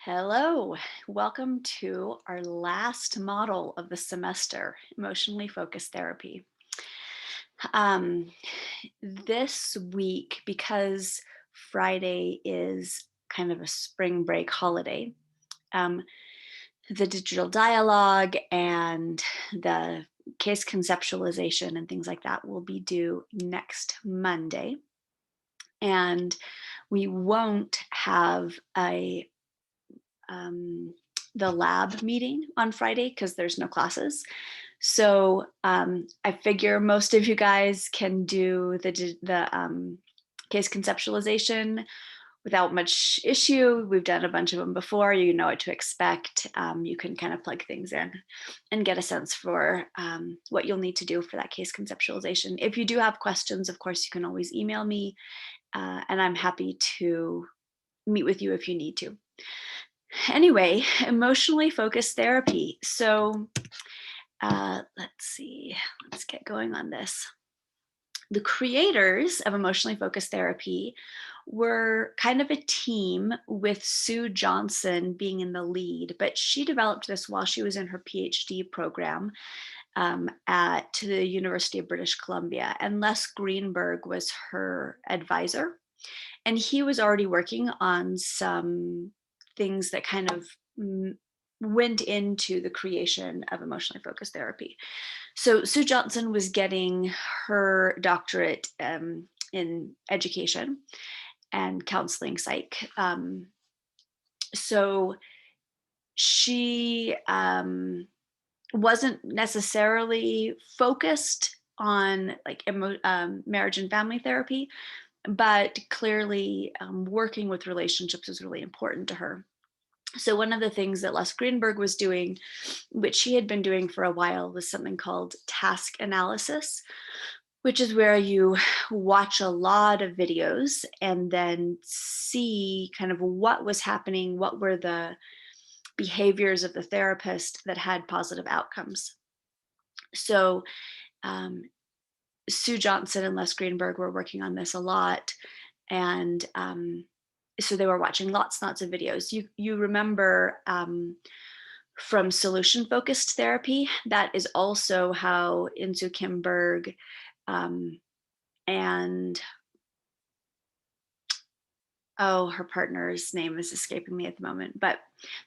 Hello, welcome to our last model of the semester, emotionally focused therapy. Um, this week, because Friday is kind of a spring break holiday, um, the digital dialogue and the case conceptualization and things like that will be due next Monday. And we won't have um, the lab meeting on Friday because there's no classes. So I figure most of you guys can do the case conceptualization without much issue. We've done a bunch of them before. You know what to expect. You can kind of plug things in and get a sense for what you'll need to do for that case conceptualization. If you do have questions, of course, you can always email me, and I'm happy to meet with you if you need to. Anyway, emotionally focused therapy. So let's see, let's get going on this. The creators of emotionally focused therapy were kind of a team with Sue Johnson being in the lead, but she developed this while she was in her PhD program at the University of British Columbia. And Les Greenberg was her advisor. And he was already working on some things that kind of went into the creation of emotionally focused therapy. So Sue Johnson was getting her doctorate in education and counseling psych. So she wasn't necessarily focused on like marriage and family therapy, but clearly working with relationships was really important to her. So one of the things that Les Greenberg was doing, which she had been doing for a while, was something called task analysis, which is where you watch a lot of videos and then see kind of what was happening, what were the behaviors of the therapist that had positive outcomes. So um, Sue Johnson and Les Greenberg were working on this a lot, and so they were watching lots and lots of videos. You remember from solution focused therapy, that is also how Inzu Kim Berg um, and oh, her partner's name is escaping me at the moment, but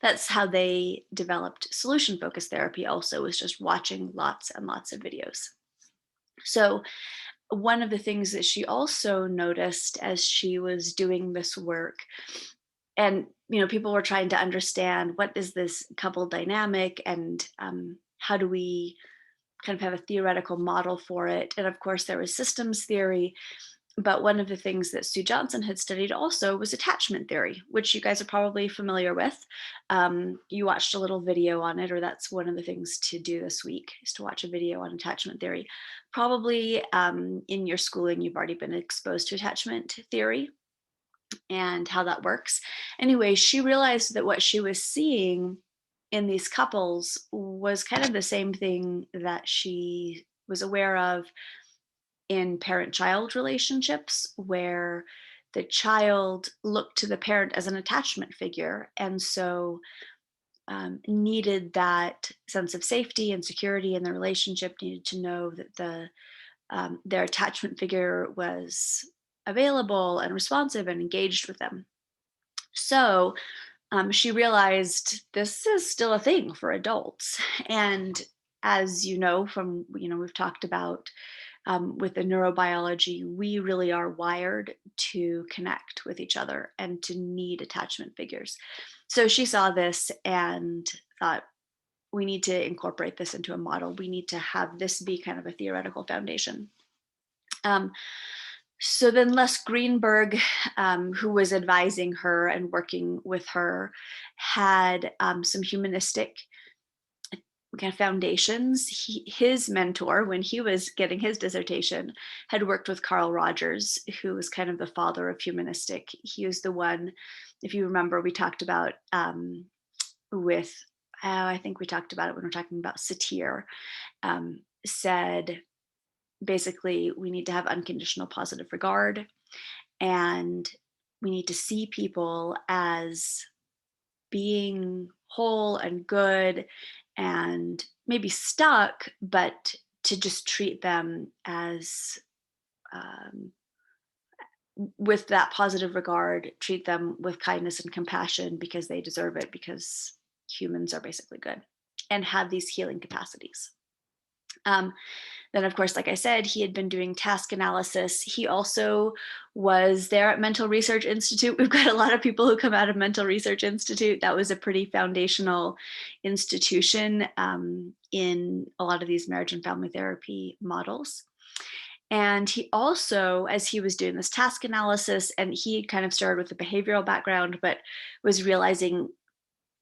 that's how they developed solution focused therapy. Also, was just watching lots and lots of videos. So one of the things that she also noticed as she was doing this work, and people were trying to understand what is this couple dynamic, and how do we kind of have a theoretical model for it. And of course there was systems theory, but one of the things that Sue Johnson had studied also was attachment theory, which you guys are probably familiar with. You watched a little video on it, or that's one of the things to do this week, is to watch a video on attachment theory. Probably in your schooling, you've already been exposed to attachment theory and how that works. Anyway, she realized that what she was seeing in these couples was kind of the same thing that she was aware of in parent-child relationships, where the child looked to the parent as an attachment figure, and so needed that sense of safety and security in the relationship, needed to know that their attachment figure was available and responsive and engaged with them. So she realized this is still a thing for adults. And as you know, from we've talked about with the neurobiology, we really are wired to connect with each other and to need attachment figures. So she saw this and thought, we need to incorporate this into a model. We need to have this be kind of a theoretical foundation. Um, so then Les Greenberg, who was advising her and working with her, had some humanistic kind of foundations. His mentor, when he was getting his dissertation, had worked with Carl Rogers, who was kind of the father of humanistic. He was the one, if you remember, we talked about with, I think we talked about it when we're talking about Satir, said basically we need to have unconditional positive regard, and we need to see people as being whole and good and maybe stuck, but to just treat them as um, with that positive regard, treat them with kindness and compassion because they deserve it, because humans are basically good and have these healing capacities. Um, then, of course, like I said, he had been doing task analysis. He also was there at Mental Research Institute. We've got a lot of people who come out of Mental Research Institute. That was a pretty foundational institution in a lot of these marriage and family therapy models. And he also, as he was doing this task analysis, and he kind of started with a behavioral background, but was realizing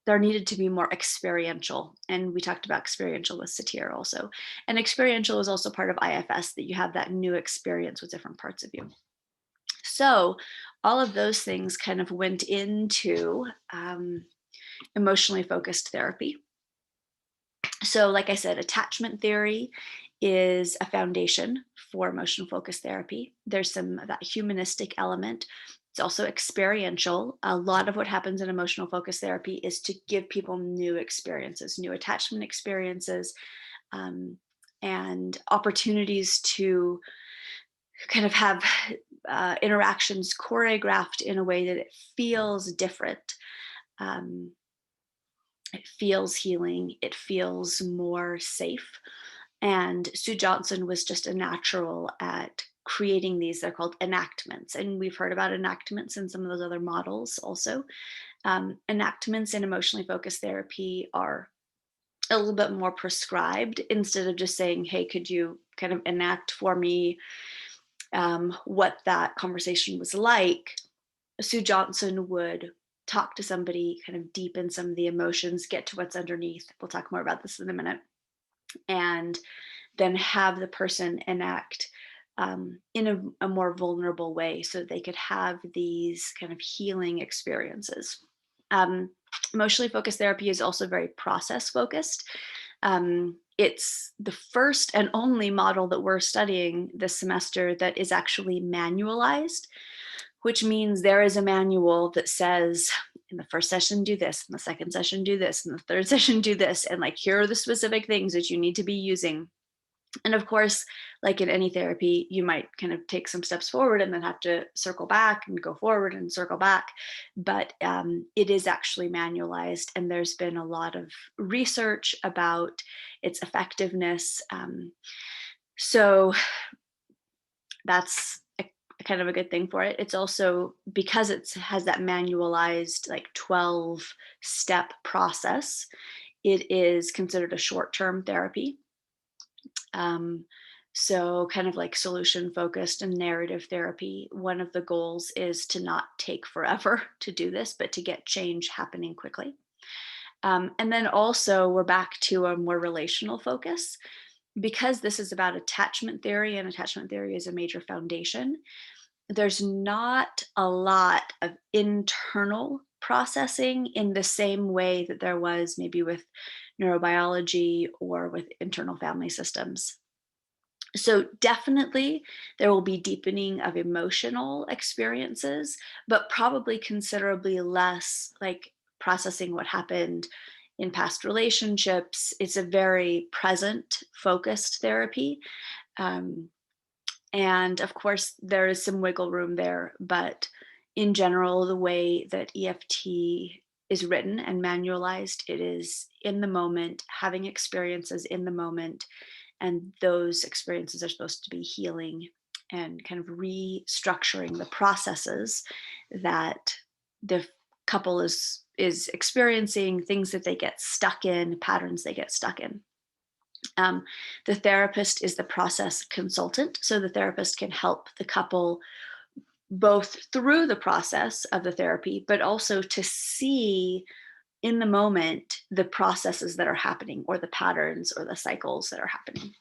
there needed to be more experiential. And we talked about experiential with Satir also. And experiential is also part of IFS, that you have that new experience with different parts of you. So all of those things kind of went into emotionally focused therapy. So like I said, attachment theory is a foundation for emotional focused therapy. There's some of that humanistic element. It's also experiential. A lot of what happens in emotional focused therapy is to give people new experiences, new attachment experiences, and opportunities to kind of have interactions choreographed in a way that it feels different. It feels healing. It feels more safe. And Sue Johnson was just a natural at creating these. They're called enactments. And we've heard about enactments in some of those other models also. Enactments in emotionally focused therapy are a little bit more prescribed, instead of just saying, hey, could you kind of enact for me what that conversation was like? Sue Johnson would talk to somebody, kind of deepen some of the emotions, get to what's underneath. We'll talk more about this in a minute. And then have the person enact in a more vulnerable way so that they could have these kind of healing experiences. Emotionally focused therapy is also very process focused. It's the first and only model that we're studying this semester that is actually manualized, which means there is a manual that says, in the first session, do this, in the second session, do this, in the third session, do this. And like, here are the specific things that you need to be using. And of course, like in any therapy, you might kind of take some steps forward and then have to circle back and go forward and circle back. But it is actually manualized. And there's been a lot of research about its effectiveness. So that's kind of a good thing for it. It's also, because it has that manualized like 12-step process, it is considered a short-term therapy. So kind of like solution focused and narrative therapy, one of the goals is to not take forever to do this, but to get change happening quickly. And then also we're back to a more relational focus, because this is about attachment theory, and attachment theory is a major foundation. There's not a lot of internal processing in the same way that there was maybe with neurobiology or with internal family systems. So definitely there will be deepening of emotional experiences, but probably considerably less like processing what happened in past relationships. It's a very present focused therapy. Um, and of course, there is some wiggle room there, but in general, the way that EFT is written and manualized, it is in the moment, having experiences in the moment, and those experiences are supposed to be healing and kind of restructuring the processes that the couple is experiencing, things that they get stuck in, patterns they get stuck in. The therapist is the process consultant, so the therapist can help the couple both through the process of the therapy, but also to see in the moment the processes that are happening, or the patterns or the cycles that are happening.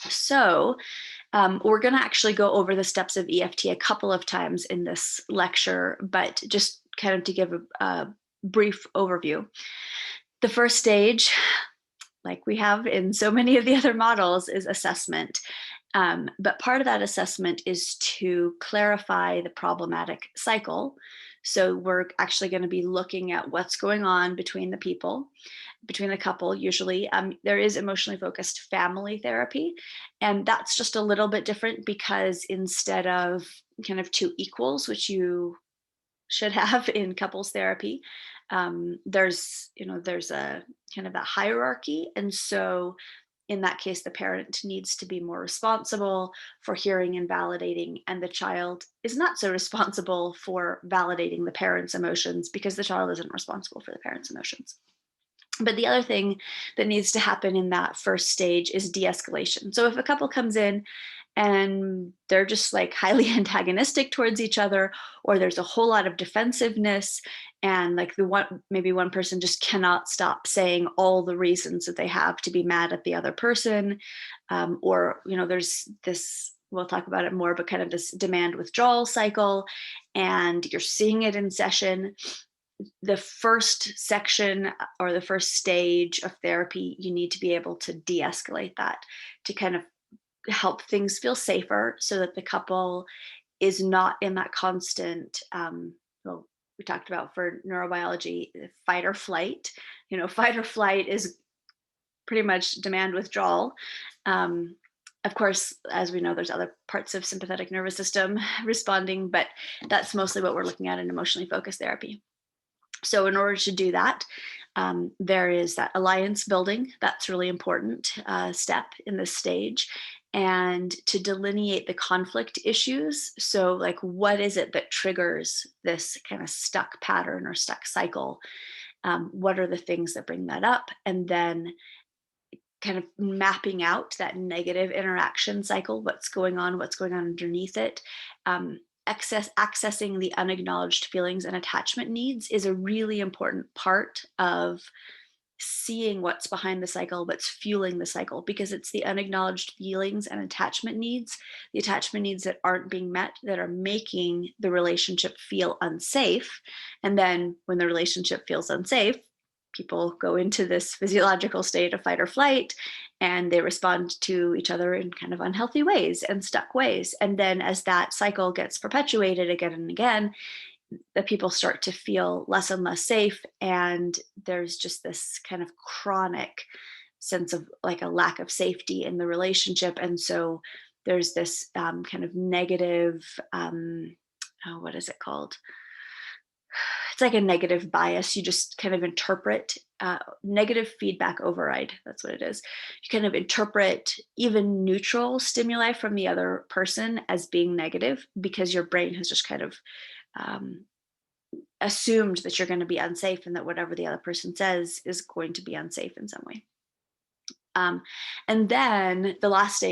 So we're going to actually go over the steps of EFT a couple of times in this lecture, but just kind of to give a brief overview. The first stage, like we have in so many of the other models, is assessment. But part of that assessment is to clarify the problematic cycle. So we're actually going to be looking at what's going on between the people, between the couple. Usually, there is emotionally focused family therapy, and that's just a little bit different because instead of kind of two equals, which you should have in couples therapy, there's a kind of that hierarchy, and so in that case, the parent needs to be more responsible for hearing and validating, and the child is not so responsible for validating the parent's emotions because the child isn't responsible for the parent's emotions. But the other thing that needs to happen in that first stage is de-escalation. So if a couple comes in and they're just like highly antagonistic towards each other, or there's a whole lot of defensiveness, and like maybe one person just cannot stop saying all the reasons that they have to be mad at the other person, or there's this, we'll talk about it more, but kind of this demand withdrawal cycle, and you're seeing it in session. The first section or the first stage of therapy, you need to be able to de-escalate that, to kind of help things feel safer so that the couple is not in that constant, well, we talked about for neurobiology, fight or flight. Fight or flight is pretty much demand withdrawal. Of course, as we know, there's other parts of sympathetic nervous system responding, but that's mostly what we're looking at in emotionally focused therapy. So in order to do that, there is that alliance building. That's really important step in this stage. And to delineate the conflict issues. So like, what is it that triggers this kind of stuck pattern or stuck cycle? What are the things that bring that up? And then kind of mapping out that negative interaction cycle, what's going on underneath it. Accessing the unacknowledged feelings and attachment needs is a really important part of seeing what's behind the cycle, what's fueling the cycle, because it's the unacknowledged feelings and the attachment needs that aren't being met, that are making the relationship feel unsafe. And then when the relationship feels unsafe, people go into this physiological state of fight or flight, and they respond to each other in kind of unhealthy ways and stuck ways. And then as that cycle gets perpetuated again and again, the people start to feel less and less safe, and there's just this kind of chronic sense of like a lack of safety in the relationship. And so there's this kind of negative, oh, what is it called, it's like a negative bias. You just kind of interpret negative feedback override. That's what it is. You kind of interpret even neutral stimuli from the other person as being negative because your brain has just kind of um, assumed that you're going to be unsafe, and that whatever the other person says is going to be unsafe in some way. And then the last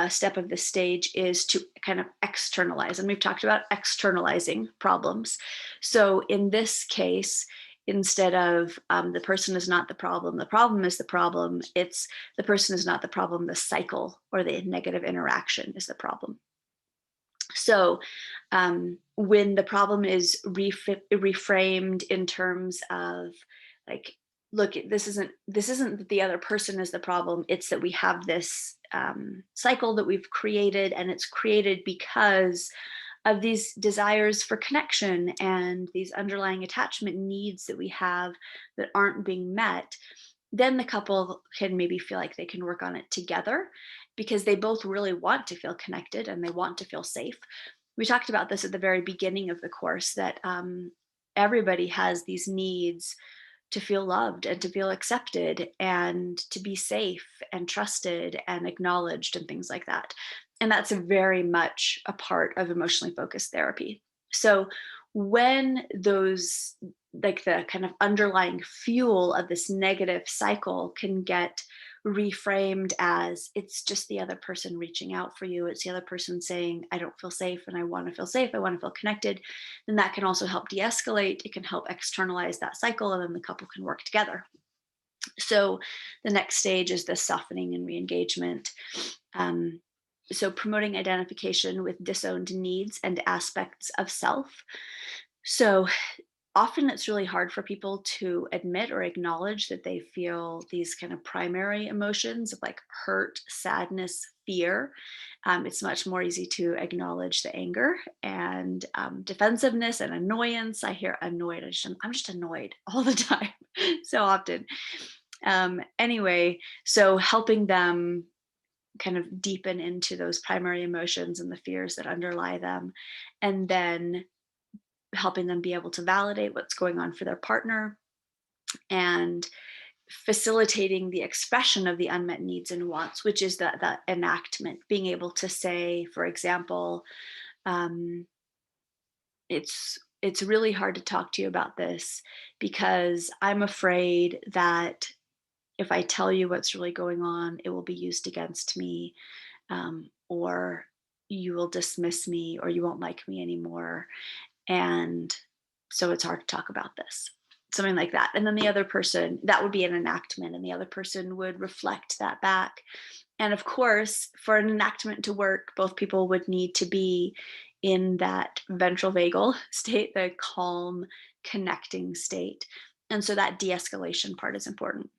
step of this stage is to kind of externalize. And we've talked about externalizing problems. So in this case, instead of the person is not the problem is the problem, it's the person is not the problem, the cycle or the negative interaction is the problem. So when the problem is reframed in terms of like, look, this isn't that the other person is the problem, it's that we have this cycle that we've created, and it's created because of these desires for connection and these underlying attachment needs that we have that aren't being met. Then the couple can maybe feel like they can work on it together because they both really want to feel connected and they want to feel safe. We talked about this at the very beginning of the course, that everybody has these needs to feel loved and to feel accepted and to be safe and trusted and acknowledged and things like that. And that's very much a part of emotionally focused therapy. So when those, like the kind of underlying fuel of this negative cycle can get reframed as it's just the other person reaching out for you, it's the other person saying, I don't feel safe and I want to feel safe, I want to feel connected, then that can also help de-escalate. It can help externalize that cycle, and then the couple can work together. So the next stage is the softening and re-engagement. So promoting identification with disowned needs and aspects of self. So often it's really hard for people to admit or acknowledge that they feel these kind of primary emotions of like hurt, sadness, fear. It's much more easy to acknowledge the anger and defensiveness and annoyance. I hear annoyed. I'm just annoyed all the time, so often. Anyway, so helping them kind of deepen into those primary emotions and the fears that underlie them, and then helping them be able to validate what's going on for their partner, and facilitating the expression of the unmet needs and wants, which is that enactment, being able to say, for example, um, it's really hard to talk to you about this because I'm afraid that if I tell you what's really going on, it will be used against me, or you will dismiss me, or you won't like me anymore. And so it's hard to talk about this. Something like that. And then the other person, that would be an enactment, and the other person would reflect that back. And of course, for an enactment to work, both people would need to be in that ventral vagal state, the calm, connecting state. And so that de escalation part is important.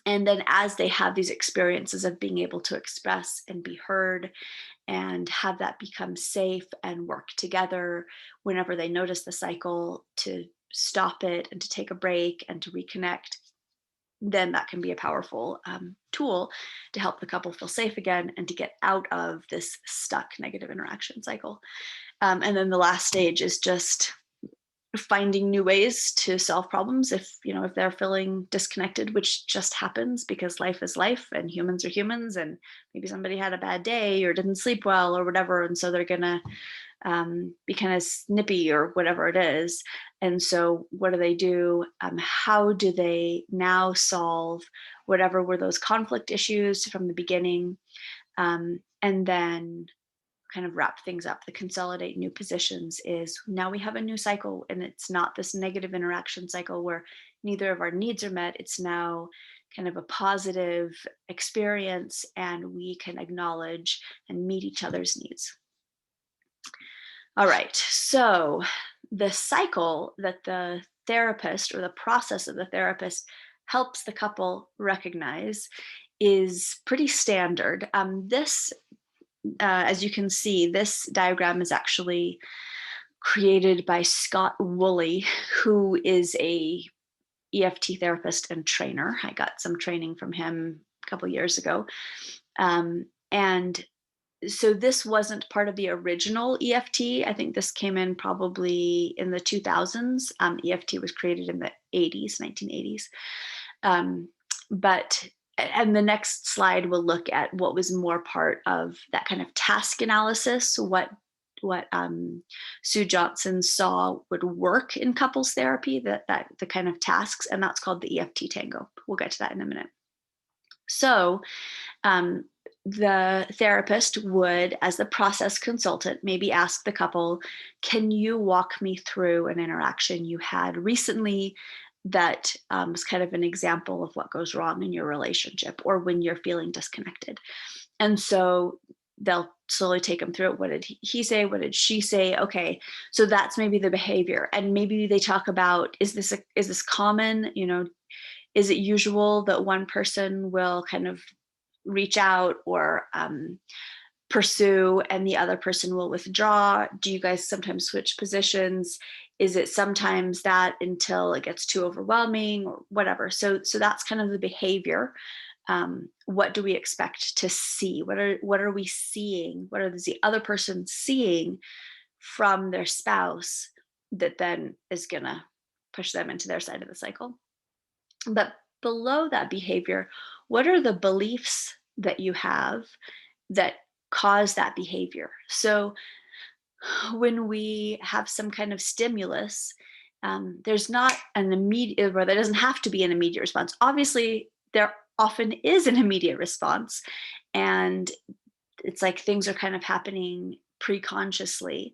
And then as they have these experiences of being able to express and be heard and have that become safe and work together whenever they notice the cycle to stop it and to take a break and to reconnect, then that can be a powerful tool to help the couple feel safe again and to get out of this stuck negative interaction cycle. And then the last stage is just finding new ways to solve problems if they're feeling disconnected, which just happens because life is life and humans are humans, and maybe somebody had a bad day or didn't sleep well or whatever, and so they're gonna be kind of snippy or whatever it is. And so what do they do? How do they now solve whatever were those conflict issues from the beginning, and then kind of wrap things up, the consolidate new positions, is now we have a new cycle, and it's not this negative interaction cycle where neither of our needs are met. It's now kind of a positive experience, and we can acknowledge and meet each other's needs. All right, so the cycle that the therapist, or the process of the therapist, helps the couple recognize is pretty standard. This as you can see, this diagram is actually created by Scott Woolley, who is a EFT therapist and trainer. I got some training from him a couple years ago. And so this wasn't part of the original EFT. I think this came in probably in the 2000s. EFT was created in the 80s, 1980s. But and the next slide will look at what was more part of that kind of task analysis, what Sue Johnson saw would work in couples therapy, that the kind of tasks, and that's called the EFT Tango. We'll get to that in a minute. So the therapist would, as the process consultant, maybe ask the couple, can you walk me through an interaction you had recently that was kind of an example of what goes wrong in your relationship or when you're feeling disconnected? And so they'll slowly take them through it. What did he say? What did she say? Okay, so that's maybe the behavior. And maybe they talk about, is this common? Is it usual that one person will kind of reach out or pursue and the other person will withdraw? Do you guys sometimes switch positions? Is it sometimes that until it gets too overwhelming or whatever? So that's kind of the behavior. What do we expect to see? What are we seeing? What is the other person seeing from their spouse that then is gonna push them into their side of the cycle? But below that behavior, what are the beliefs that you have that cause that behavior? So when we have some kind of stimulus, there's not an immediate, or there doesn't have to be an immediate response. Obviously, there often is an immediate response, and it's like things are kind of happening pre-consciously,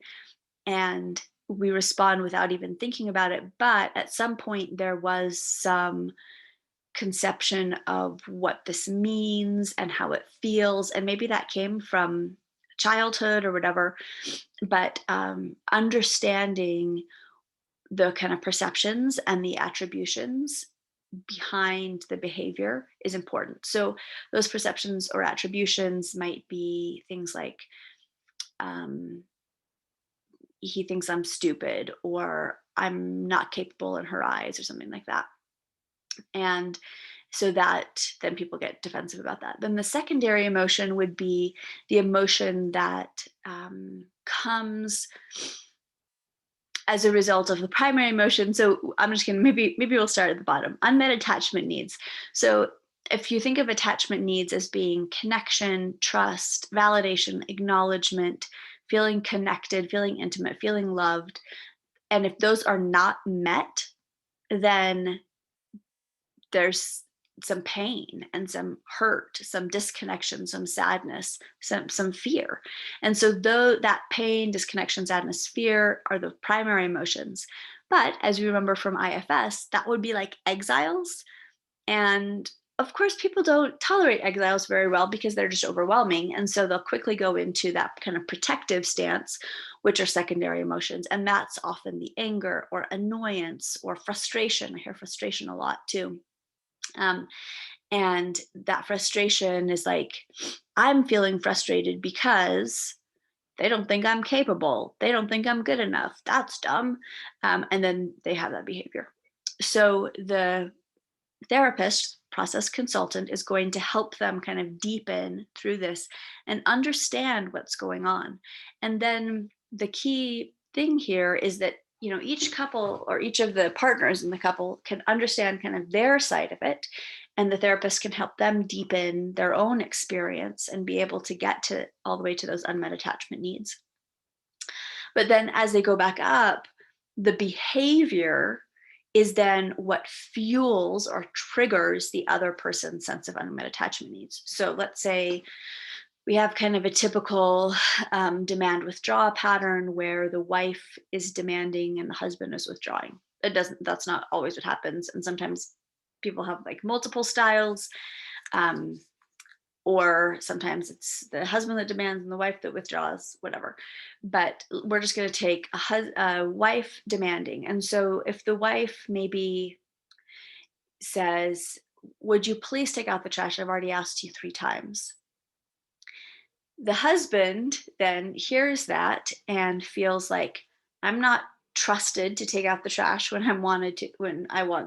and we respond without even thinking about it. But at some point, there was some conception of what this means and how it feels, and maybe that came from childhood or whatever. But understanding the kind of perceptions and the attributions behind the behavior is important. So those perceptions or attributions might be things like, um, he thinks I'm stupid, or I'm not capable in her eyes, or something like that. And so that then people get defensive about that. Then the secondary emotion would be the emotion that comes as a result of the primary emotion. So I'm just gonna, maybe we'll start at the bottom. Unmet attachment needs. So if you think of attachment needs as being connection, trust, validation, acknowledgement, feeling connected, feeling intimate, feeling loved, and if those are not met, then there's some pain and some hurt, some disconnection, some sadness, some fear. And so though that pain, disconnection, sadness, fear are the primary emotions. But as we remember from IFS, that would be like exiles. And of course, people don't tolerate exiles very well because they're just overwhelming. And so they'll quickly go into that kind of protective stance, which are secondary emotions. And that's often the anger or annoyance or frustration. I hear frustration a lot too. Um, and that frustration is like, I'm feeling frustrated because they don't think I'm capable. They don't think I'm good enough. That's dumb. And then they have that behavior. So the therapist, process consultant, is going to help them kind of deepen through this and understand what's going on. And then the key thing here is that, each couple or each of the partners in the couple can understand kind of their side of it, and the therapist can help them deepen their own experience and be able to get to all the way to those unmet attachment needs. But then as they go back up, the behavior is then what fuels or triggers the other person's sense of unmet attachment needs. So let's say we have kind of a typical demand withdrawal pattern where the wife is demanding and the husband is withdrawing. That's not always what happens. And sometimes people have like multiple styles. Um, or sometimes it's the husband that demands and the wife that withdraws, whatever. But we're just going to take a wife demanding. And so if the wife maybe says, would you please take out the trash? I've already asked you 3 times. The husband then hears that and feels like, I'm not trusted to take out the trash when I want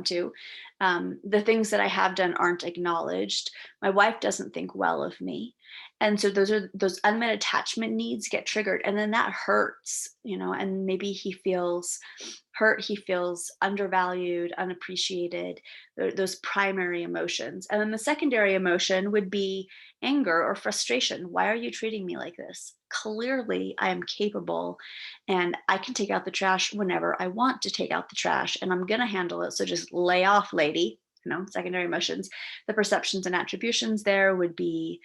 to. The things that I have done aren't acknowledged. My wife doesn't think well of me. And so those unmet attachment needs get triggered, and then that hurts, and maybe he feels hurt, he feels undervalued, unappreciated, those primary emotions. And then the secondary emotion would be anger or frustration. Why are you treating me like this? Clearly, I am capable and I can take out the trash whenever I want to take out the trash, and I'm going to handle it. So just lay off, lady. Secondary emotions. The perceptions and attributions there would be,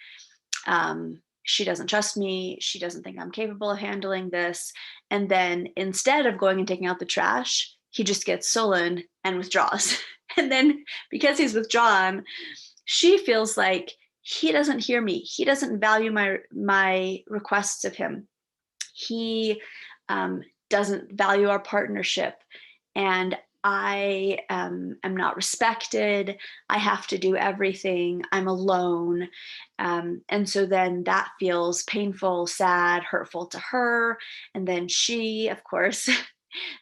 she doesn't trust me. She doesn't think I'm capable of handling this. And then instead of going and taking out the trash, he just gets sullen and withdraws. And then because he's withdrawn, she feels like he doesn't hear me. He doesn't value my requests of him. He doesn't value our partnership. And I am not respected. I have to do everything. I'm alone. And so then that feels painful, sad, hurtful to her. And then she, of course,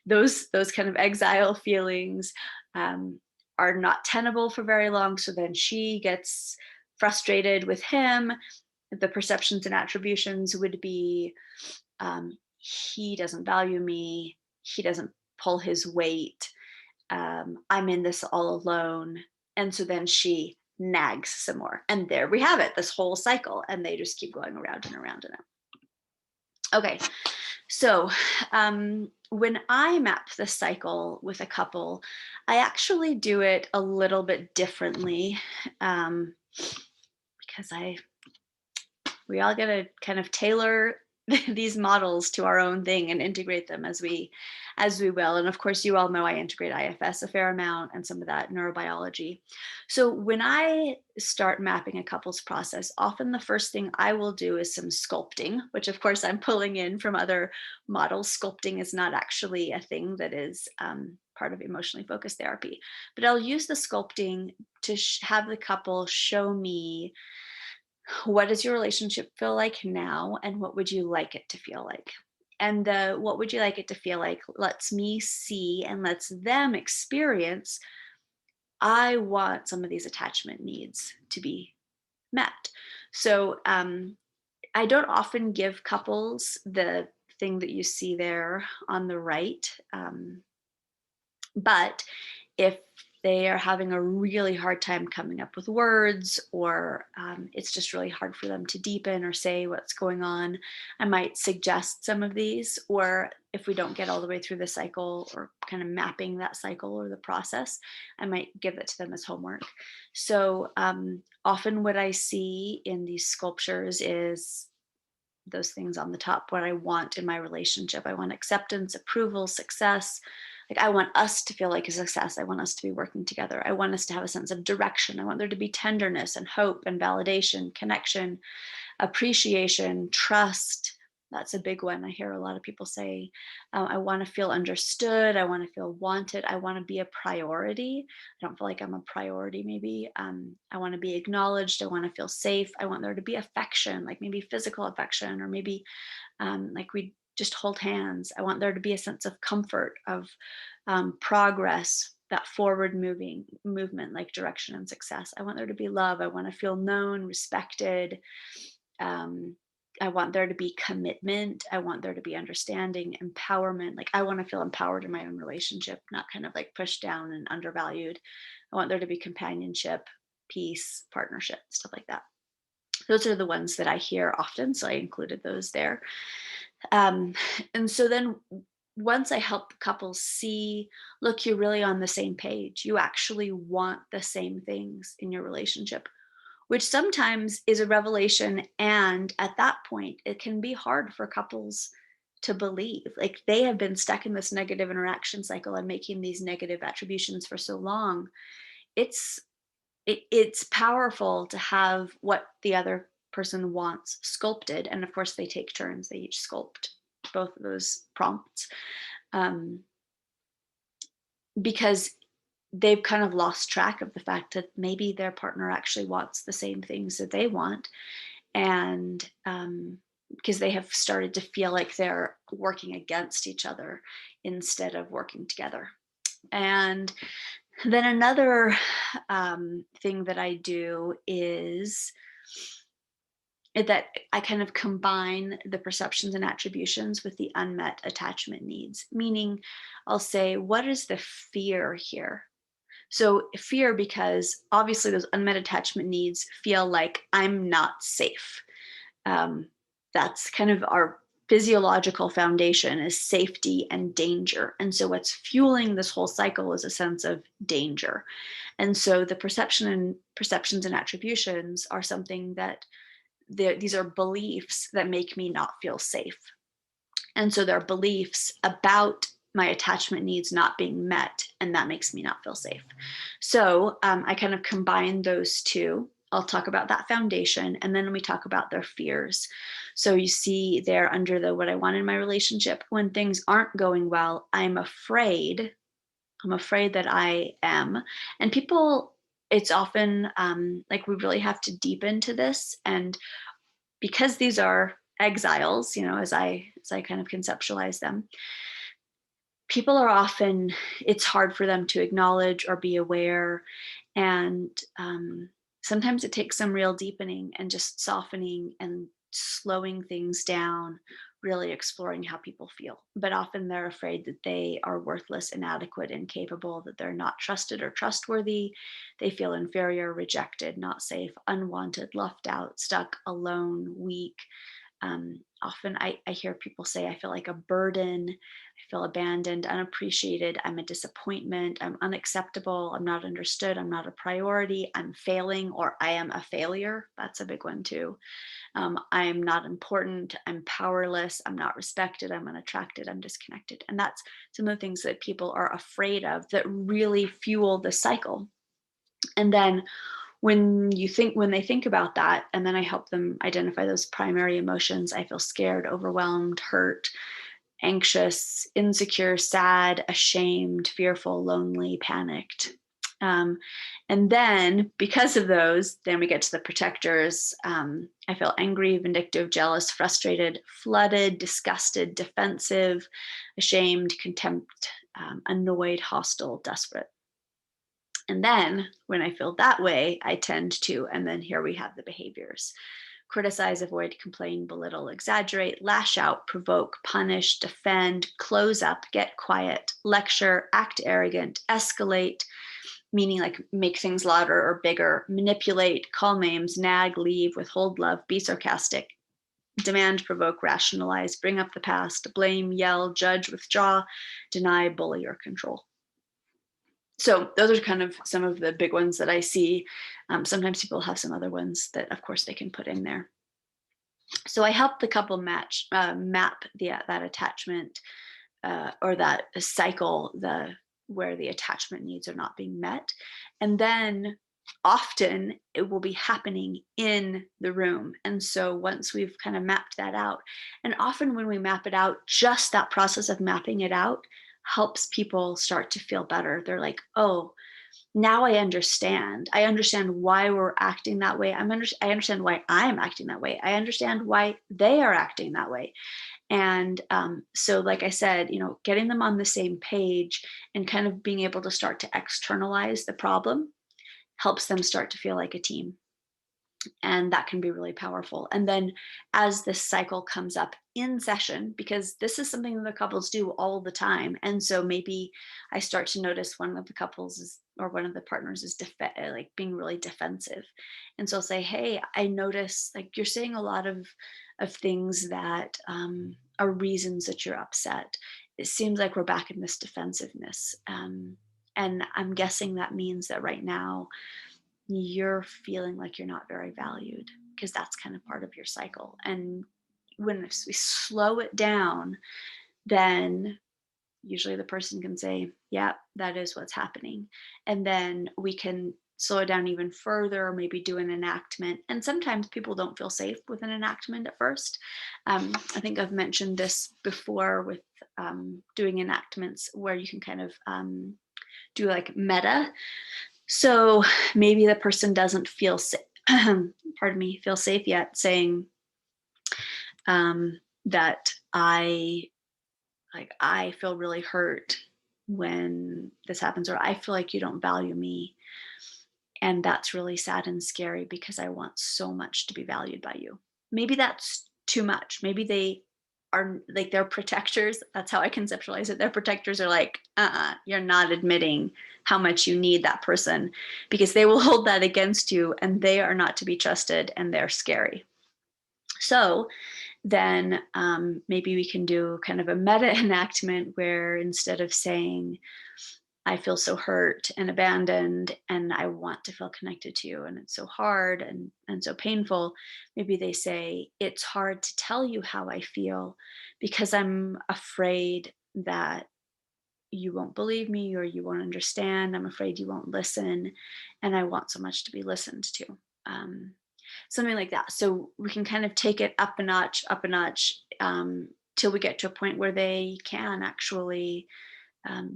those kind of exile feelings are not tenable for very long. So then she gets frustrated with him. The perceptions and attributions would be, he doesn't value me. He doesn't pull his weight. I'm in this all alone. And so then she nags some more. And there we have it, this whole cycle. And they just keep going around and around and around. Okay. So when I map the cycle with a couple, I actually do it a little bit differently, because we all got to kind of tailor these models to our own thing and integrate them as we will. And of course, you all know I integrate IFS a fair amount and some of that neurobiology. So when I start mapping a couple's process, often the first thing I will do is some sculpting, which of course I'm pulling in from other models. Sculpting is not actually a thing that is part of emotionally focused therapy, but I'll use the sculpting to have the couple show me, what does your relationship feel like now, and what would you like it to feel like? And the what would you like it to feel like lets me see and lets them experience, I want some of these attachment needs to be met. So I don't often give couples the thing that you see there on the right. But if they are having a really hard time coming up with words, or it's just really hard for them to deepen or say what's going on, I might suggest some of these. Or if we don't get all the way through the cycle or kind of mapping that cycle or the process, I might give it to them as homework. So often what I see in these sculptures is those things on the top, what I want in my relationship. I want acceptance, approval, success. Like, I want us to feel like a success. I want us to be working together. I want us to have a sense of direction. I want there to be tenderness and hope and validation, connection, appreciation, trust. That's a big one. I hear a lot of people say, I want to feel understood. I want to feel wanted. I want to be a priority. I don't feel like I'm a priority, maybe. I want to be acknowledged. I want to feel safe. I want there to be affection, like maybe physical affection, or maybe like we just hold hands. I want there to be a sense of comfort, of progress, that forward moving movement, like direction and success. I want there to be love. I want to feel known, respected. Um, I want there to be commitment. I want there to be understanding, empowerment. Like, I want to feel empowered in my own relationship, not kind of like pushed down and undervalued. I want there to be companionship, peace, partnership, stuff like that. Those are the ones that I hear often. So I included those there. Um, and so then once I help couples see, look, you're really on the same page. You actually want the same things in your relationship, which sometimes is a revelation. And at that point, it can be hard for couples to believe. Like, they have been stuck in this negative interaction cycle and making these negative attributions for so long. It's it's powerful to have what the other person wants sculpted, and of course they take turns, they each sculpt both of those prompts, um, because they've kind of lost track of the fact that maybe their partner actually wants the same things that they want. And because they have started to feel like they're working against each other instead of working together. And then another thing that I do is that I kind of combine the perceptions and attributions with the unmet attachment needs. Meaning, I'll say, what is the fear here? So, fear, because obviously those unmet attachment needs feel like I'm not safe. Um, that's kind of our physiological foundation, is safety and danger. And so what's fueling this whole cycle is a sense of danger. And so the perceptions and attributions are something that these are beliefs that make me not feel safe. And so they're beliefs about my attachment needs not being met, and that makes me not feel safe. So I kind of combine those two. I'll talk about that foundation, and then we talk about their fears. So you see there under the what I want in my relationship, when things aren't going well, I'm afraid. I'm afraid that I am. And people, it's often like we really have to deep into this. And because these are exiles, as I kind of conceptualize them, people are often, it's hard for them to acknowledge or be aware. And sometimes it takes some real deepening and just softening and slowing things down, really exploring how people feel. But often they're afraid that they are worthless, inadequate, incapable, that they're not trusted or trustworthy. They feel inferior, rejected, not safe, unwanted, left out, stuck, alone, weak. Often I hear people say, I feel like a burden, I feel abandoned, unappreciated, I'm a disappointment, I'm unacceptable, I'm not understood, I'm not a priority, I'm failing, or I am a failure. That's a big one too. I'm not important, I'm powerless, I'm not respected, I'm unattracted, I'm disconnected. And that's some of the things that people are afraid of that really fuel the cycle. And then when they think about that, and then I help them identify those primary emotions, I feel scared, overwhelmed, hurt, anxious, insecure, sad, ashamed, fearful, lonely, panicked. Um, and then because of those, then we get to the protectors. I feel angry, vindictive, jealous, frustrated, flooded, disgusted, defensive, ashamed, contempt, annoyed, hostile, desperate. And then when I feel that way, I tend to, and then here we have the behaviors: criticize, avoid, complain, belittle, exaggerate, lash out, provoke, punish, defend, close up, get quiet, lecture, act arrogant, escalate, meaning like make things louder or bigger, manipulate, call names, nag, leave, withhold love, be sarcastic, demand, provoke, rationalize, bring up the past, blame, yell, judge, withdraw, deny, bully, or control. So those are kind of some of the big ones that I see. Sometimes people have some other ones that, of course, they can put in there. So I help the couple map that attachment or that cycle, where the attachment needs are not being met, and then often it will be happening in the room. And so once we've kind of mapped that out, and often when we map it out, just that process of mapping it out helps people start to feel better. They're like, oh, now I understand. I understand why we're acting that way. I understand why I'm acting that way. I understand why they are acting that way. And so, like I said, getting them on the same page and kind of being able to start to externalize the problem helps them start to feel like a team. And that can be really powerful. And then as this cycle comes up in session, because this is something that the couples do all the time. And so maybe I start to notice one of the couples is, or one of the partners is like being really defensive. And so I'll say, hey, I notice like you're saying a lot of things that are reasons that you're upset. It seems like we're back in this defensiveness. And I'm guessing that means that right now you're feeling like you're not very valued, because that's kind of part of your cycle. And when we slow it down, then usually the person can say, yeah, that is what's happening. And then we can slow it down even further, or maybe do an enactment. And sometimes people don't feel safe with an enactment at first. I think I've mentioned this before with doing enactments where you can kind of do like meta. So maybe the person doesn't feel feel safe yet saying that I feel really hurt when this happens, or I feel like you don't value me. And that's really sad and scary because I want so much to be valued by you. Maybe that's too much. Maybe they are like, their protectors. That's how I conceptualize it. Their protectors are like, you're not admitting how much you need that person, because they will hold that against you, and they are not to be trusted, and they're scary. So then maybe we can do kind of a meta enactment where instead of saying, I feel so hurt and abandoned and I want to feel connected to you, and it's so hard and so painful, maybe they say, it's hard to tell you how I feel because I'm afraid that you won't believe me or you won't understand. I'm afraid you won't listen, and I want so much to be listened to. Um, Something like that. So we can kind of take it up a notch, till we get to a point where they can actually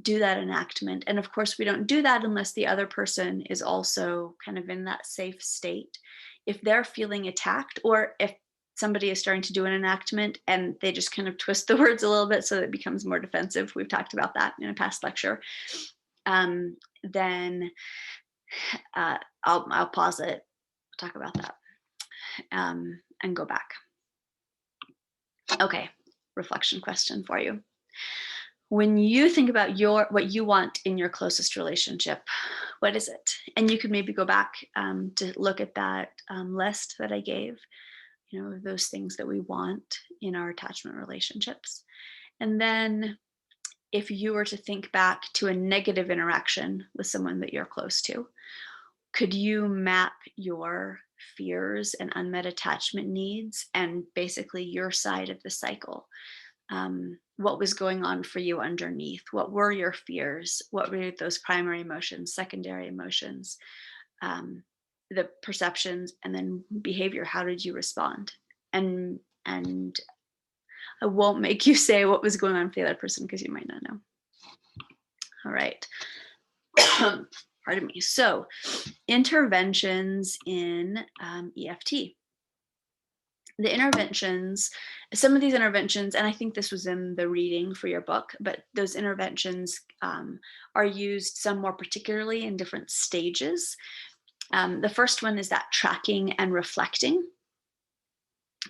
do that enactment. And of course, we don't do that unless the other person is also kind of in that safe state. If they're feeling attacked, or if somebody is starting to do an enactment and they just kind of twist the words a little bit so that it becomes more defensive, we've talked about that in a past lecture, then I'll pause it, talk about that, and go back. Okay, reflection question for you. When you think about what you want in your closest relationship, what is it? And you could maybe go back to look at that list that I gave, those things that we want in our attachment relationships. And then if you were to think back to a negative interaction with someone that you're close to, could you map your fears and unmet attachment needs, and basically your side of the cycle. What was going on for you underneath? What were your fears? What were those primary emotions, secondary emotions, um, the perceptions, and then behavior? How did you respond? And I won't make you say what was going on for the other person because you might not know. All right. Pardon me. So, interventions in EFT. The interventions, some of these interventions, and I think this was in the reading for your book, but those interventions are used some more particularly in different stages. The first one is that tracking and reflecting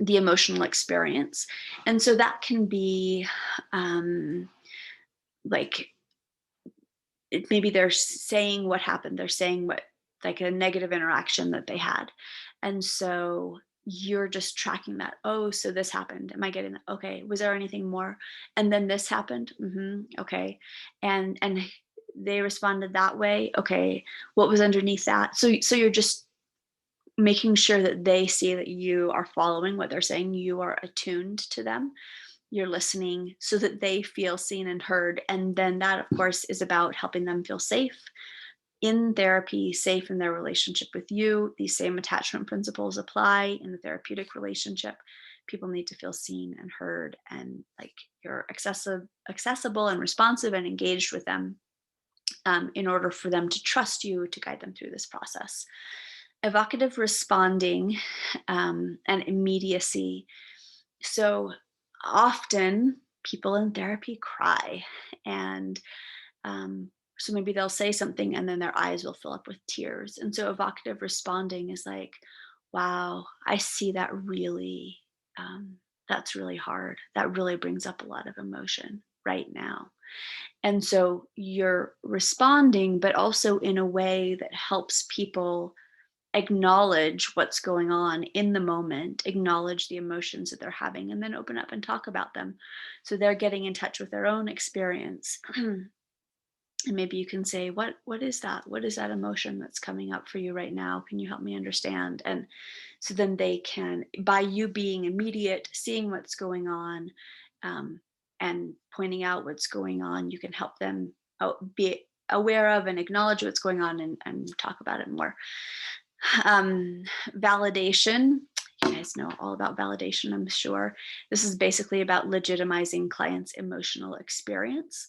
the emotional experience. And so that can be like maybe they're saying what happened, they're saying what, like a negative interaction that they had. And so you're just tracking that. Oh, so this happened. Am I getting that? Okay. Was there anything more? And then this happened. Okay. And they responded that way. Okay. What was underneath that? So you're just making sure that they see that you are following what they're saying, you are attuned to them, you're listening so that they feel seen and heard. And then that, of course, is about helping them feel safe in therapy, safe in their relationship with you. These same attachment principles apply in the therapeutic relationship. People need to feel seen and heard, and like you're accessible and responsive and engaged with them, in order for them to trust you to guide them through this process. Evocative responding, and immediacy. So often people in therapy cry, and so maybe they'll say something and then their eyes will fill up with tears. And so evocative responding is like, wow, I see that really, that's really hard. That really brings up a lot of emotion right now. And so you're responding, but also in a way that helps people acknowledge what's going on in the moment, acknowledge the emotions that they're having, and then open up and talk about them. So they're getting in touch with their own experience. And maybe you can say, what is that? What is that emotion that's coming up for you right now? Can you help me understand? And so then they can, by you being immediate, seeing what's going on, and pointing out what's going on, you can help them be aware of and acknowledge what's going on, and talk about it more. Validation. You guys know all about validation, I'm sure. This is basically about legitimizing clients' emotional experience.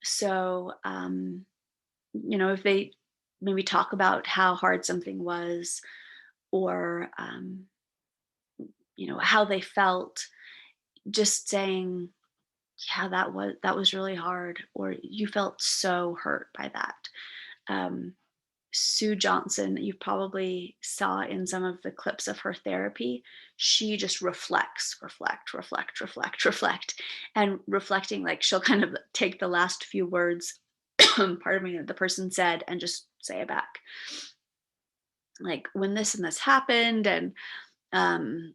So, if they maybe talk about how hard something was, or, how they felt, just saying, yeah, that was really hard, or you felt so hurt by that. Um, Sue Johnson, you probably saw in some of the clips of her therapy, she just reflects, reflect, reflect, reflect, reflect. And reflecting, like she'll kind of take the last few words, pardon me, that the person said and just say it back. Like, when this and this happened, um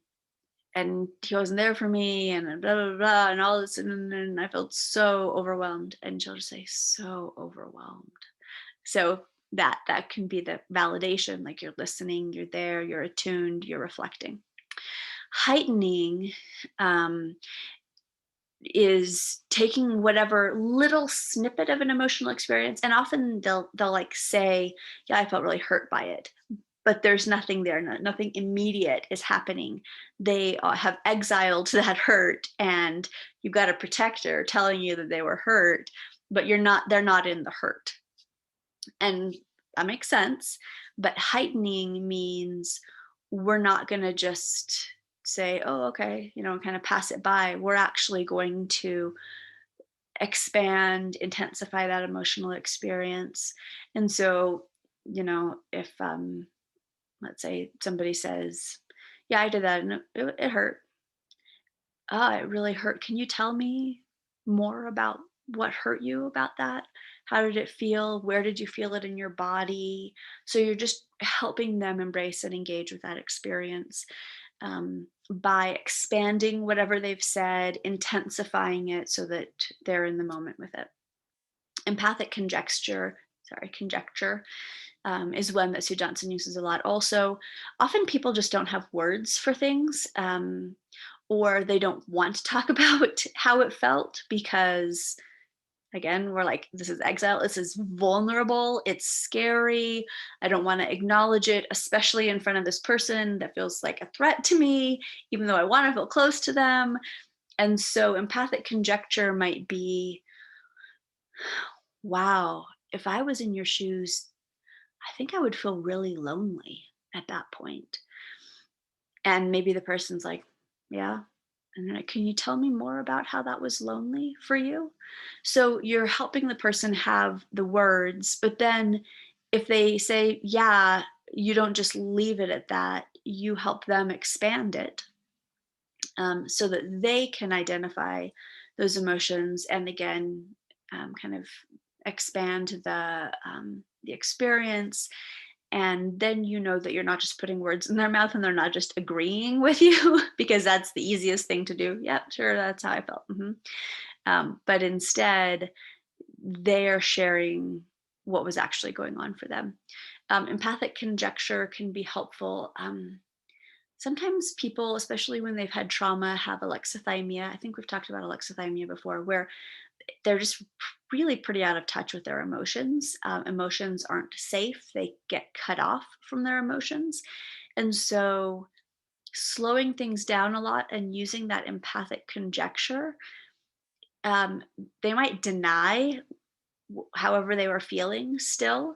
and he wasn't there for me, and blah blah blah, and all this, and I felt so overwhelmed. And she'll just say, so overwhelmed. So that can be the validation, like you're listening, you're there, you're attuned, you're reflecting. Heightening, is taking whatever little snippet of an emotional experience, and often they'll like say, yeah, I felt really hurt by it, but there's nothing there, nothing immediate is happening. They have exiled that hurt, and you've got a protector telling you that they were hurt, but they're not in the hurt. And that makes sense. But heightening means we're not going to just say, oh, okay, kind of pass it by. We're actually going to expand, intensify that emotional experience. And so, if, let's say somebody says, yeah, I did that and it hurt. It really hurt. Can you tell me more about what hurt you about that? How did it feel? Where did you feel it in your body? So you're just helping them embrace and engage with that experience, by expanding whatever they've said, intensifying it so that they're in the moment with it. Empathic conjecture. is one that Sue Johnson uses a lot. Also, often people just don't have words for things, or they don't want to talk about how it felt because, again, we're like, this is exile, this is vulnerable, it's scary, I don't want to acknowledge it, especially in front of this person that feels like a threat to me, even though I want to feel close to them. And so empathic conjecture might be, wow, if I was in your shoes, I think I would feel really lonely at that point. And maybe the person's like, yeah. And then like, can you tell me more about how that was lonely for you? So you're helping the person have the words, but then if they say, yeah, you don't just leave it at that, you help them expand it, so that they can identify those emotions and again, kind of expand the experience. And then you know that you're not just putting words in their mouth and they're not just agreeing with you because that's the easiest thing to do. Yep, sure, that's how I felt. But instead, they're sharing what was actually going on for them. Empathic conjecture can be helpful. Sometimes people, especially when they've had trauma, have alexithymia. I think we've talked about alexithymia before, where they're just really pretty out of touch with their emotions. Emotions aren't safe, they get cut off from their emotions. And so, slowing things down a lot and using that empathic conjecture, um, they might deny however they were feeling still.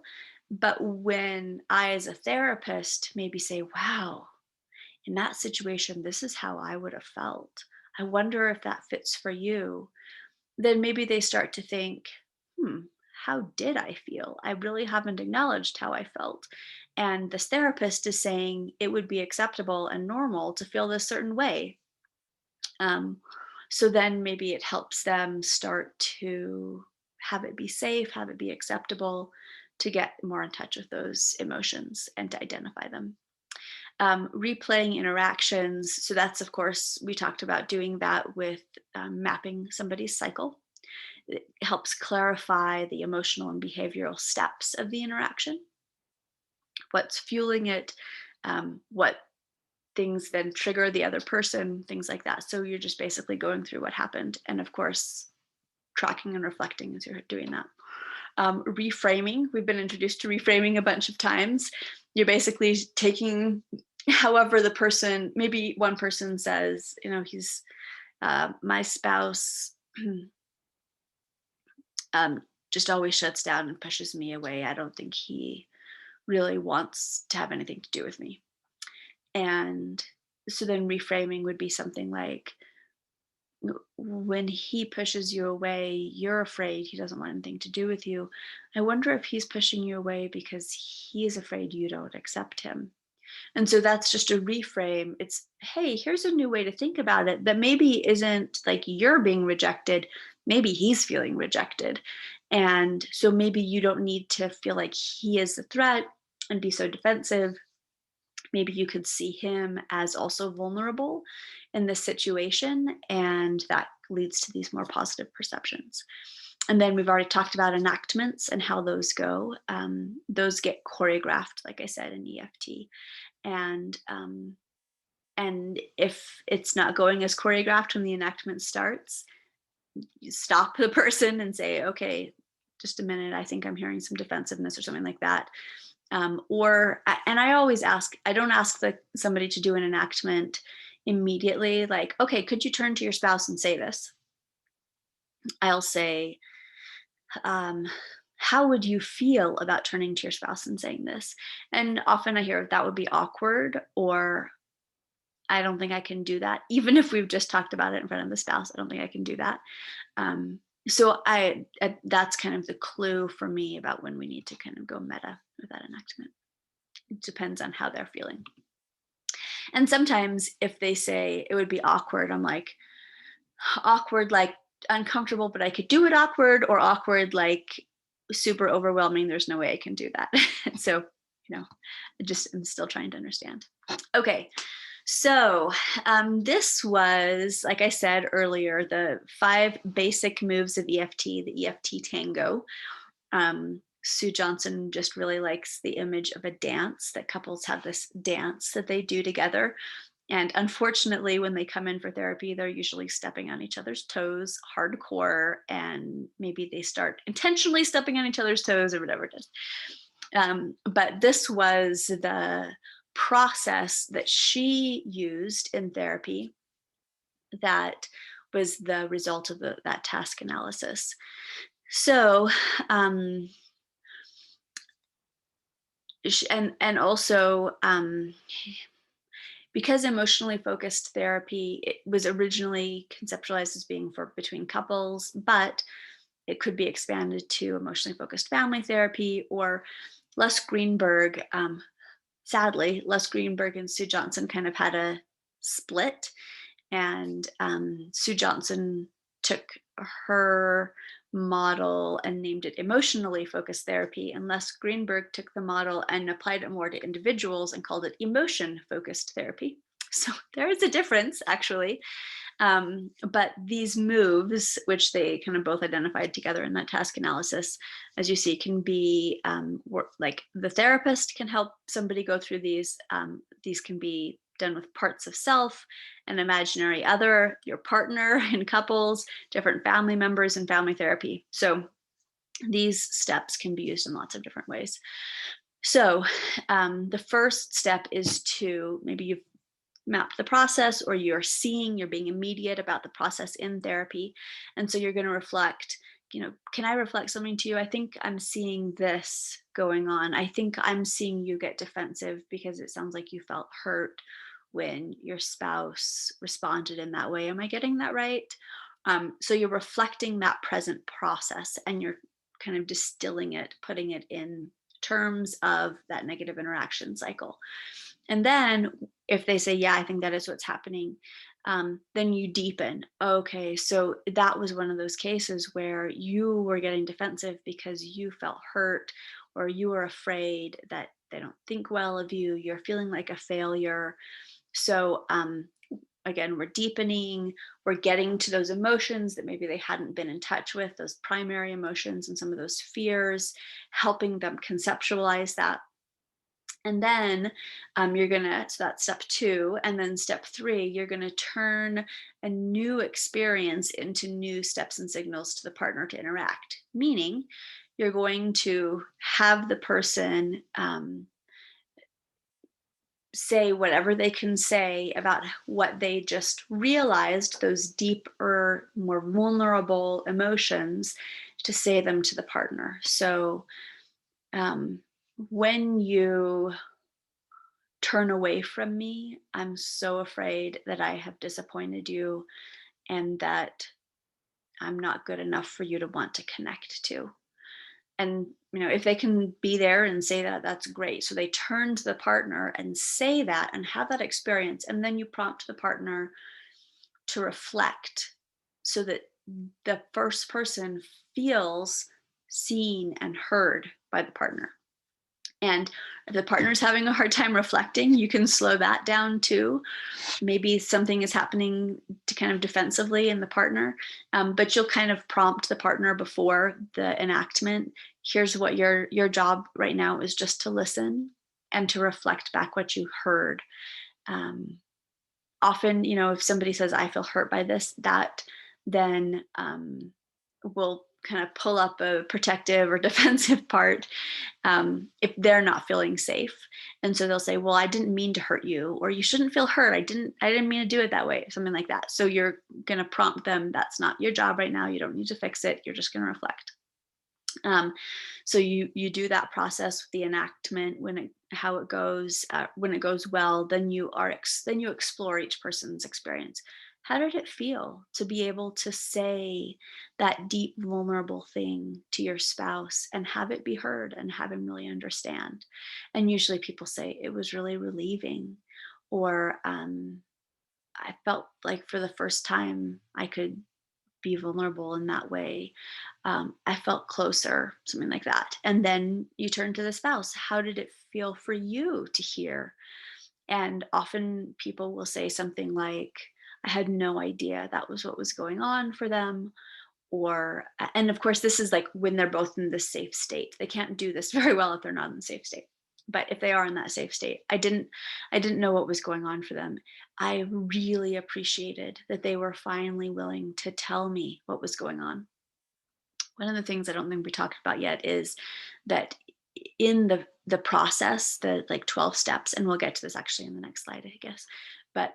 But when I, as a therapist, maybe say, wow, in that situation, this is how I would have felt. I wonder if that fits for you. Then maybe they start to think, hmm, how did I feel? I really haven't acknowledged how I felt. And this therapist is saying it would be acceptable and normal to feel this certain way. Um, so then maybe it helps them start to have it be safe, have it be acceptable, to get more in touch with those emotions and to identify them. Replaying interactions. So that's, of course, we talked about doing that with mapping somebody's cycle. It helps clarify the emotional and behavioral steps of the interaction, what's fueling it, what things then trigger the other person, things like that. So you're just basically going through what happened. And of course, tracking and reflecting as you're doing that. Reframing, we've been introduced to reframing a bunch of times. You're basically taking however the person, maybe one person says, he's my spouse just always shuts down and pushes me away. I don't think he really wants to have anything to do with me. And so then reframing would be something like, when he pushes you away, you're afraid he doesn't want anything to do with you. I wonder if he's pushing you away because he is afraid you don't accept him. And so that's just a reframe. It's, hey, here's a new way to think about it that maybe isn't like you're being rejected, maybe he's feeling rejected. And so maybe you don't need to feel like he is the threat and be so defensive. Maybe you could see him as also vulnerable in this situation, and that leads to these more positive perceptions. And then we've already talked about enactments and how those go. Those get choreographed, like I said, in EFT. And if it's not going as choreographed when the enactment starts, you stop the person and say, okay, just a minute, I think I'm hearing some defensiveness or something like that. And I always ask, I don't ask somebody to do an enactment immediately, like, okay, could you turn to your spouse and say this? I'll say, um, how would you feel about turning to your spouse and saying this? And often I hear that would be awkward, or I don't think I can do that. Even if we've just talked about it in front of the spouse, I don't think I can do that. Um, so that's kind of the clue for me about when we need to kind of go meta with that enactment. It depends on how they're feeling. And sometimes if they say it would be awkward, I'm like, awkward, like uncomfortable, but I could do it awkward, or awkward, like super overwhelming. There's no way I can do that. So, I'm still trying to understand. Okay. So, this was, like I said earlier, the 5 basic moves of EFT, the EFT Tango. Sue Johnson just really likes the image of a dance, that couples have this dance that they do together. And unfortunately, when they come in for therapy, they're usually stepping on each other's toes hardcore, and maybe they start intentionally stepping on each other's toes or whatever it is. But this was the process that she used in therapy that was the result of that task analysis. So, um, and also, because emotionally focused therapy, it was originally conceptualized as being for between couples, but it could be expanded to emotionally focused family therapy. Or Les Greenberg, sadly, Les Greenberg and Sue Johnson kind of had a split, and Sue Johnson took her model and named it emotionally focused therapy, and Les Greenberg took the model and applied it more to individuals and called it emotion focused therapy. So there is a difference, actually. But these moves, which they kind of both identified together in that task analysis, as you see, can be like the therapist can help somebody go through these. These can be done with parts of self, an imaginary other, your partner in couples, different family members in family therapy. So these steps can be used in lots of different ways. So the first step is to, maybe you've mapped the process, or you're being immediate about the process in therapy. And so you're going to reflect, can I reflect something to you? I think I'm seeing this going on. I think I'm seeing you get defensive because it sounds like you felt hurt when your spouse responded in that way. Am I getting that right? So you're reflecting that present process, and you're kind of distilling it, putting it in terms of that negative interaction cycle. And then if they say, yeah, I think that is what's happening, then you deepen. Okay, so that was one of those cases where you were getting defensive because you felt hurt, or you were afraid that they don't think well of you. You're feeling like a failure. So again, we're deepening, we're getting to those emotions that maybe they hadn't been in touch with, those primary emotions and some of those fears, helping them conceptualize that. And then you're gonna, so that's step two. And then step three, you're gonna turn a new experience into new steps and signals to the partner to interact. Meaning, you're going to have the person say whatever they can say about what they just realized, those deeper, more vulnerable emotions, to say them to the partner. So um, when you turn away from me, I'm so afraid that I have disappointed you, and that I'm not good enough for you to want to connect to. And if they can be there and say that, that's great. So they turn to the partner and say that and have that experience, and then you prompt the partner to reflect, so that the first person feels seen and heard by the partner. And if the partner's having a hard time reflecting, you can slow that down too. Maybe something is happening to kind of defensively in the partner, but you'll kind of prompt the partner before the enactment. Here's what your job right now is: just to listen and to reflect back what you heard. Um, Often, if somebody says, I feel hurt by this, that then will kind of pull up a protective or defensive part if they're not feeling safe. And so they'll say, well, I didn't mean to hurt you, or you shouldn't feel hurt. I didn't mean to do it that way, something like that. So you're going to prompt them. That's not your job right now. You don't need to fix it. You're just going to reflect. So you do that process with the enactment. How it goes, when it goes well, then you explore each person's experience. How did it feel to be able to say that deep, vulnerable thing to your spouse and have it be heard and have him really understand? And usually people say it was really relieving, or I felt like for the first time I could be vulnerable in that way. I felt closer, something like that. And then you turn to the spouse. How did it feel for you to hear? And often people will say something like, I had no idea that was what was going on for them. or and of course this is like when they're both in the safe state. They can't do this very well if they're not in the safe state. But if they are in that safe state, I didn't know what was going on for them. I really appreciated that they were finally willing to tell me what was going on. One of the things I don't think we talked about yet is that in the process, the like 12 steps, and we'll get to this actually in the next slide, I guess. But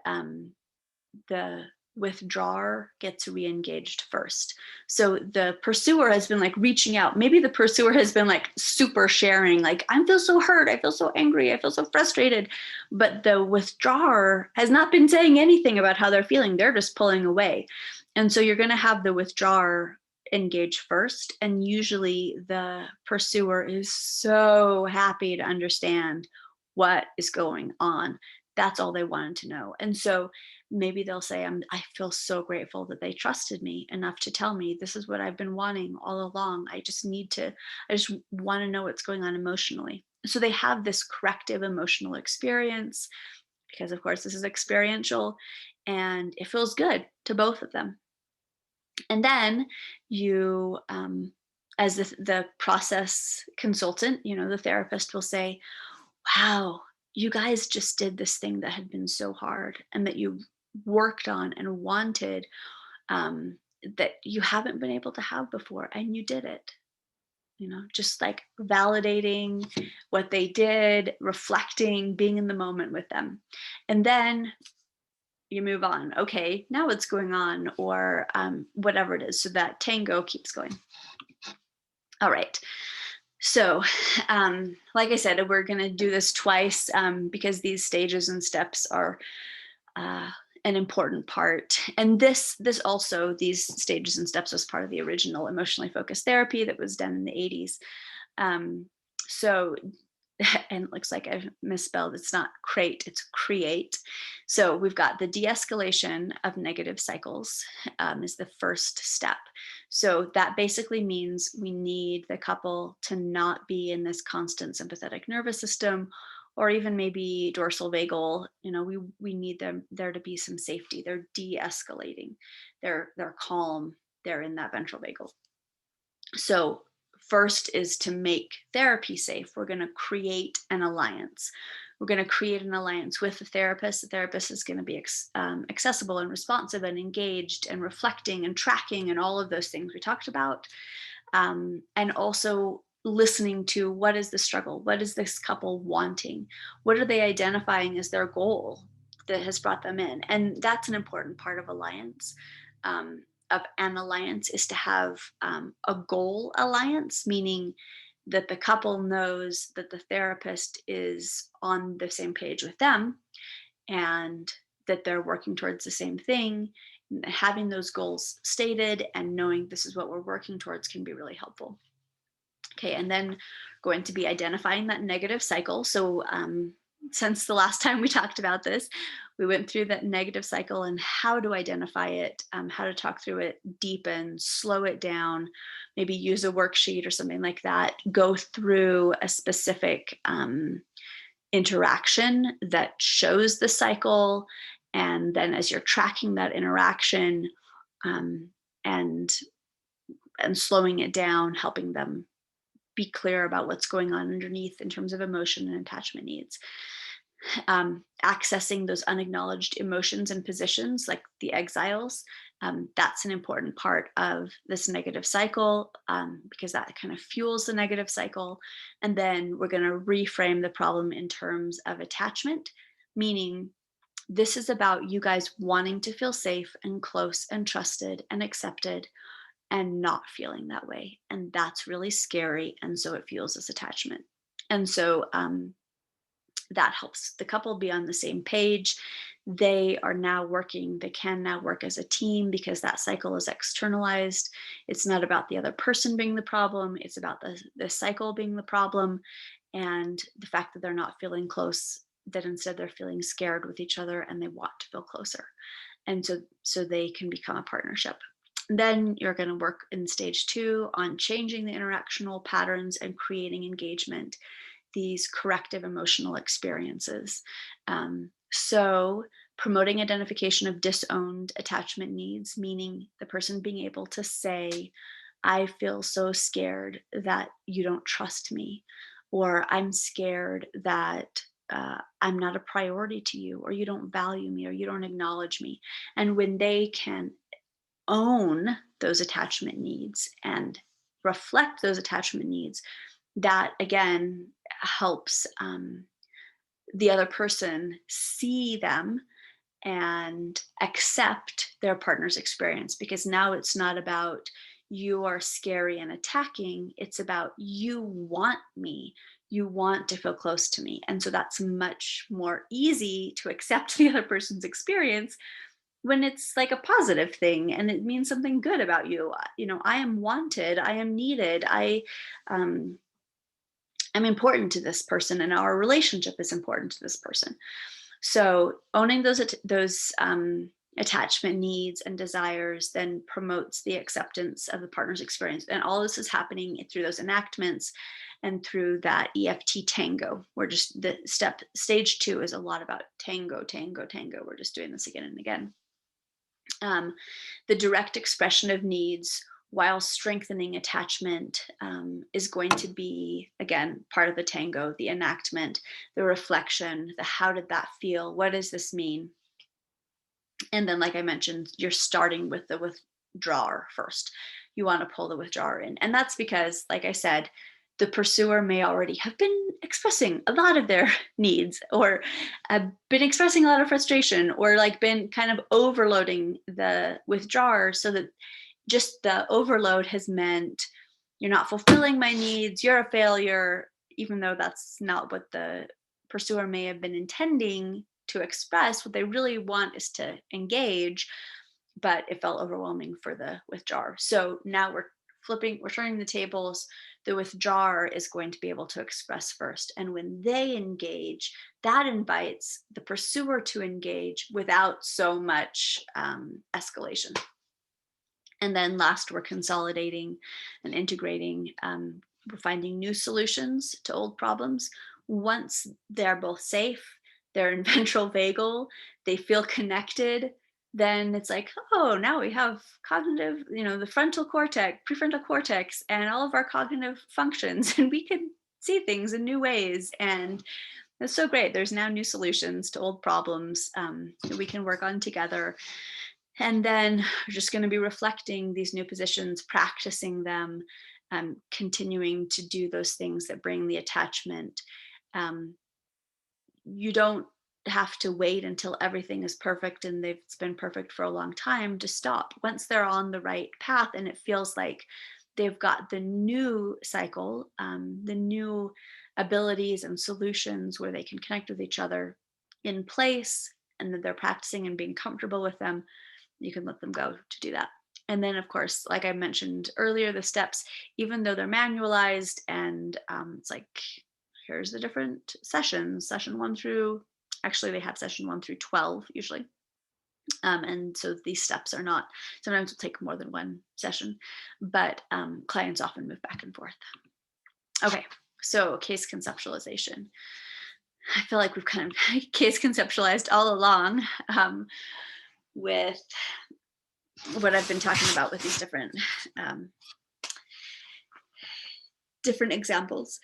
the withdrawer gets re-engaged first. So the pursuer has been like reaching out. Maybe the pursuer has been like super sharing, like, I feel so hurt, I feel so angry, I feel so frustrated. But the withdrawer has not been saying anything about how they're feeling. They're just pulling away. And so you're going to have the withdrawer engage first. And usually the pursuer is so happy to understand what is going on. That's all they wanted to know. And so maybe they'll say, I feel so grateful that they trusted me enough to tell me this is what I've been wanting all along. I just want to know what's going on emotionally. So they have this corrective emotional experience because, of course, this is experiential and it feels good to both of them. And then you, as the process consultant, the therapist will say, wow, you guys just did this thing that had been so hard and that you worked on and wanted, that you haven't been able to have before, and you did it. Just like validating what they did, reflecting, being in the moment with them. And then you move on. Okay, now what's going on, or whatever it is. So that tango keeps going. All right. So, like I said, we're going to do this twice because these stages and steps are an important part. And this also, these stages and steps was part of the original emotionally focused therapy that was done in the 80s. So, and it looks like I've misspelled, it's not crate, it's create. So we've got the de-escalation of negative cycles is the first step. So that basically means we need the couple to not be in this constant sympathetic nervous system, or even maybe dorsal vagal. We need them there to be some safety. They're de-escalating. They're calm. They're in that ventral vagal. So first is to make therapy safe. We're going to create an alliance. We're going to create an alliance with the therapist. The therapist is going to be accessible and responsive and engaged and reflecting and tracking and all of those things we talked about. And also listening to, what is the struggle? What is this couple wanting? What are they identifying as their goal that has brought them in? And that's an important part of alliance. Of an alliance is to have a goal alliance, meaning that the couple knows that the therapist is on the same page with them and that they're working towards the same thing. Having those goals stated and knowing this is what we're working towards can be really helpful. Okay, and then going to be identifying that negative cycle. So since the last time we talked about this, we went through that negative cycle and how to identify it, how to talk through it, deepen, slow it down, maybe use a worksheet or something like that, go through a specific interaction that shows the cycle. And then as you're tracking that interaction and slowing it down, helping them be clear about what's going on underneath in terms of emotion and attachment needs. Accessing those unacknowledged emotions and positions like the exiles. That's an important part of this negative cycle because that kind of fuels the negative cycle. And then we're going to reframe the problem in terms of attachment, meaning this is about you guys wanting to feel safe and close and trusted and accepted and not feeling that way. And that's really scary. And so it fuels this attachment. And so that helps the couple be on the same page. They can now work as a team because that cycle is externalized. It's not about the other person being the problem. It's about the cycle being the problem. And the fact that they're not feeling close, that instead they're feeling scared with each other and they want to feel closer. And so they can become a partnership. Then you're going to work in stage 2 on changing the interactional patterns and creating engagement, these corrective emotional experiences. So Promoting identification of disowned attachment needs, meaning the person being able to say, I feel so scared that you don't trust me, or I'm scared that I'm not a priority to you, or you don't value me, or you don't acknowledge me. And when they can own those attachment needs and reflect those attachment needs, that again helps the other person see them and accept their partner's experience, because now it's not about you are scary and attacking, it's about you want me, you want to feel close to me. And so that's much more easy to accept the other person's experience when it's like a positive thing and it means something good about you. You know, I am wanted, I am needed, um I'm important to this person, and our relationship is important to this person. So owning those attachment needs and desires then promotes the acceptance of the partner's experience. And all this is happening through those enactments and through that EFT tango, where just the stage 2 is a lot about tango, tango, tango. We're just doing this again and again. Um, the direct expression of needs while strengthening attachment is going to be, again, part of the tango, the enactment, the reflection, the how did that feel? What does this mean? And then, like I mentioned, you're starting with the withdrawer first. You want to pull the withdrawer in. And that's because, like I said, the pursuer may already have been expressing a lot of their needs, or been expressing a lot of frustration, or like been kind of overloading the withdrawer, so that just the overload has meant you're not fulfilling my needs, you're a failure, even though that's not what the pursuer may have been intending to express. What they really want is to engage, but it felt overwhelming for the withdrawer. So now we're turning the tables. The withdrawer is going to be able to express first. And when they engage, that invites the pursuer to engage without so much escalation. And then last, we're consolidating and integrating. We're finding new solutions to old problems. Once they're both safe, they're in ventral vagal, they feel connected, then it's like, oh, now we have cognitive, the frontal cortex, prefrontal cortex, and all of our cognitive functions, and we can see things in new ways. And that's so great. There's now new solutions to old problems that we can work on together. And then we're just going to be reflecting these new positions, practicing them, continuing to do those things that bring the attachment. Um, you don't have to wait until everything is perfect and it's been perfect for a long time to stop. Once they're on the right path and it feels like they've got the new cycle, the new abilities and solutions where they can connect with each other in place, and that they're practicing and being comfortable with them, you can let them go to do that. And then, of course, like I mentioned earlier, the steps, even though they're manualized, and it's like, here's the different sessions, session 1 through, actually they have session 1 through 12 usually. And so these steps are not, sometimes it'll take more than one session, but clients often move back and forth. Okay, so case conceptualization. I feel like we've kind of case conceptualized all along with what I've been talking about with these different examples.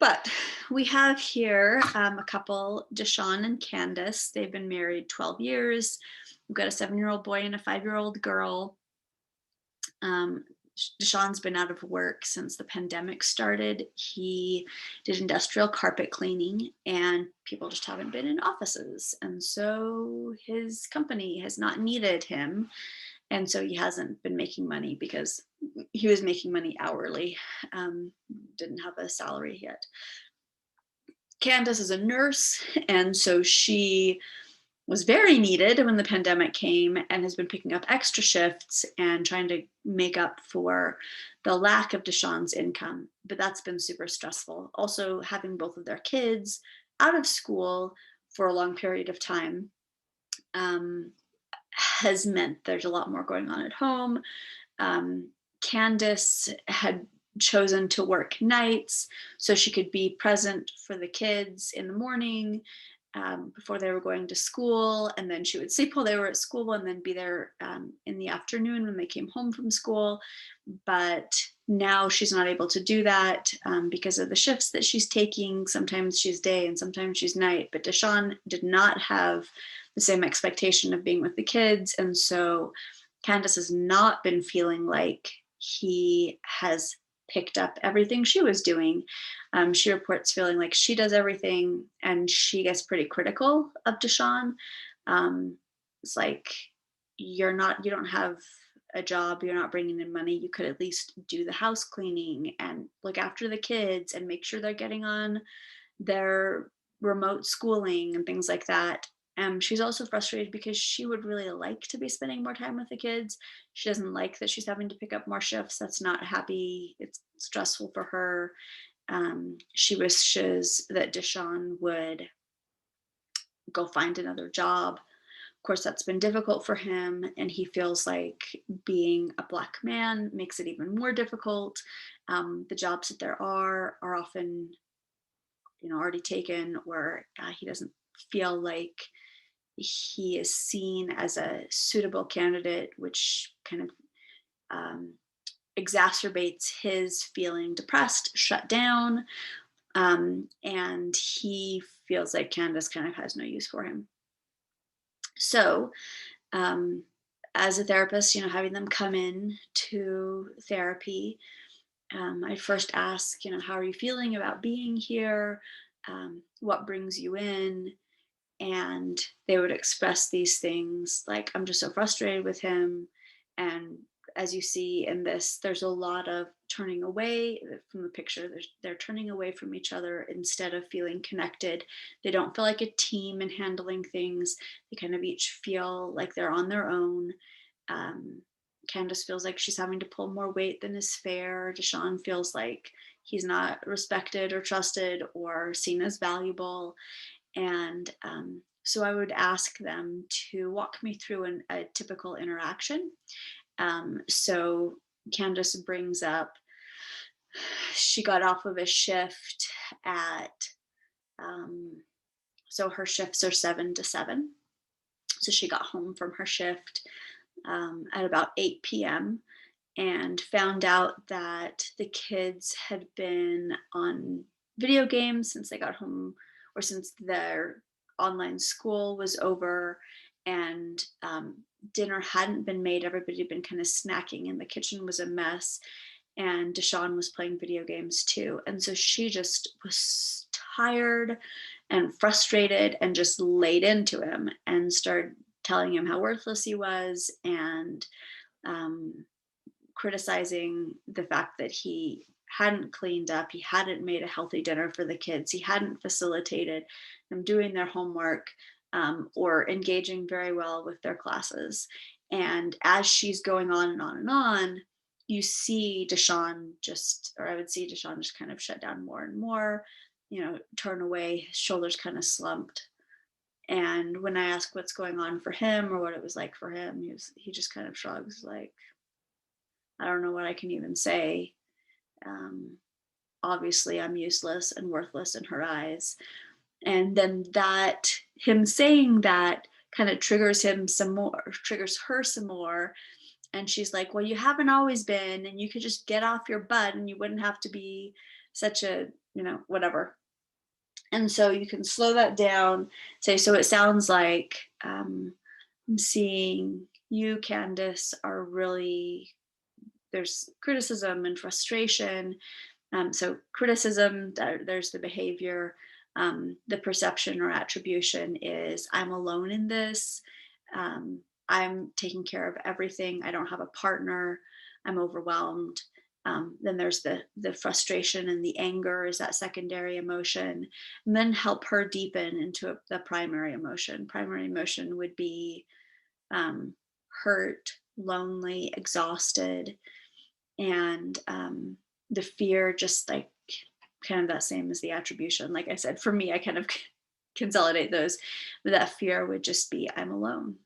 But we have here a couple, Deshawn and Candace. They've been married 12 years. We've got a 7-year-old boy and a 5-year-old girl. Deshawn's been out of work since the pandemic started. He did industrial carpet cleaning, and people just haven't been in offices. And so his company has not needed him. And so he hasn't been making money because he was making money hourly, didn't have a salary yet. Candace is a nurse, and so she was very needed when the pandemic came, and has been picking up extra shifts and trying to make up for the lack of Deshawn's income. But that's been super stressful. Also, having both of their kids out of school for a long period of time has meant there's a lot more going on at home. Candace had chosen to work nights so she could be present for the kids in the morning, before they were going to school, and then she would sleep while they were at school and then be there in the afternoon when they came home from school. But now she's not able to do that because of the shifts that she's taking. Sometimes she's day and sometimes she's night. But Deshawn did not have the same expectation of being with the kids. And so Candace has not been feeling like he has picked up everything she was doing. She reports feeling like she does everything, and she gets pretty critical of Deshawn. It's like, you don't have a job, you're not bringing in money. You could at least do the house cleaning and look after the kids and make sure they're getting on their remote schooling and things like that. She's also frustrated because she would really like to be spending more time with the kids. She doesn't like that she's having to pick up more shifts. That's not happy. It's stressful for her. She wishes that Deshawn would go find another job. Of course, that's been difficult for him, and he feels like being a Black man makes it even more difficult. The jobs that there are often, already taken, or he doesn't feel like he is seen as a suitable candidate, which kind of um, exacerbates his feeling depressed, shut down, and he feels like Candace kind of has no use for him. So, um, as a therapist, having them come in to therapy, I first ask, how are you feeling about being here? What brings you in? And they would express these things like, I'm just so frustrated with him. And as you see in this, there's a lot of turning away from the picture. They're turning away from each other instead of feeling connected. They don't feel like a team in handling things. They kind of each feel like they're on their own. um, Candace feels like she's having to pull more weight than is fair. Deshawn feels like he's not respected or trusted or seen as valuable. And so I would ask them to walk me through a typical interaction. So Candace brings up she got off of a shift at, um, so her shifts are 7 to 7. So she got home from her shift at about 8 p.m. and found out that the kids had been on video games since they got home, or since their online school was over, and dinner hadn't been made. Everybody had been kind of snacking and the kitchen was a mess, and Deshawn was playing video games too. And so she just was tired and frustrated and just laid into him and started telling him how worthless he was, and um, criticizing the fact that he hadn't cleaned up, he hadn't made a healthy dinner for the kids, he hadn't facilitated them doing their homework, or engaging very well with their classes. And as she's going on and on and on, you see Deshawn just, or I would see Deshawn just kind of shut down more and more, turn away, his shoulders kind of slumped. And when I ask what's going on for him or what it was like for him, he just kind of shrugs, like, I don't know what I can even say. Um, Obviously, I'm useless and worthless in her eyes. And then him saying that kind of triggers him some more, triggers her some more. And she's like, well, you haven't always been, and you could just get off your butt and you wouldn't have to be such a, whatever. And so you can slow that down, say, so it sounds like I'm seeing you, Candace, are really, there's criticism and frustration. So criticism, there's the behavior. The perception or attribution is, I'm alone in this. I'm taking care of everything. I don't have a partner. I'm overwhelmed. Then there's the frustration and the anger is that secondary emotion. And then help her deepen into the primary emotion. Primary emotion would be hurt, lonely, exhausted, and the fear, just like kind of that same as the attribution. Like I said, for me, I kind of consolidate those. But that fear would just be, I'm alone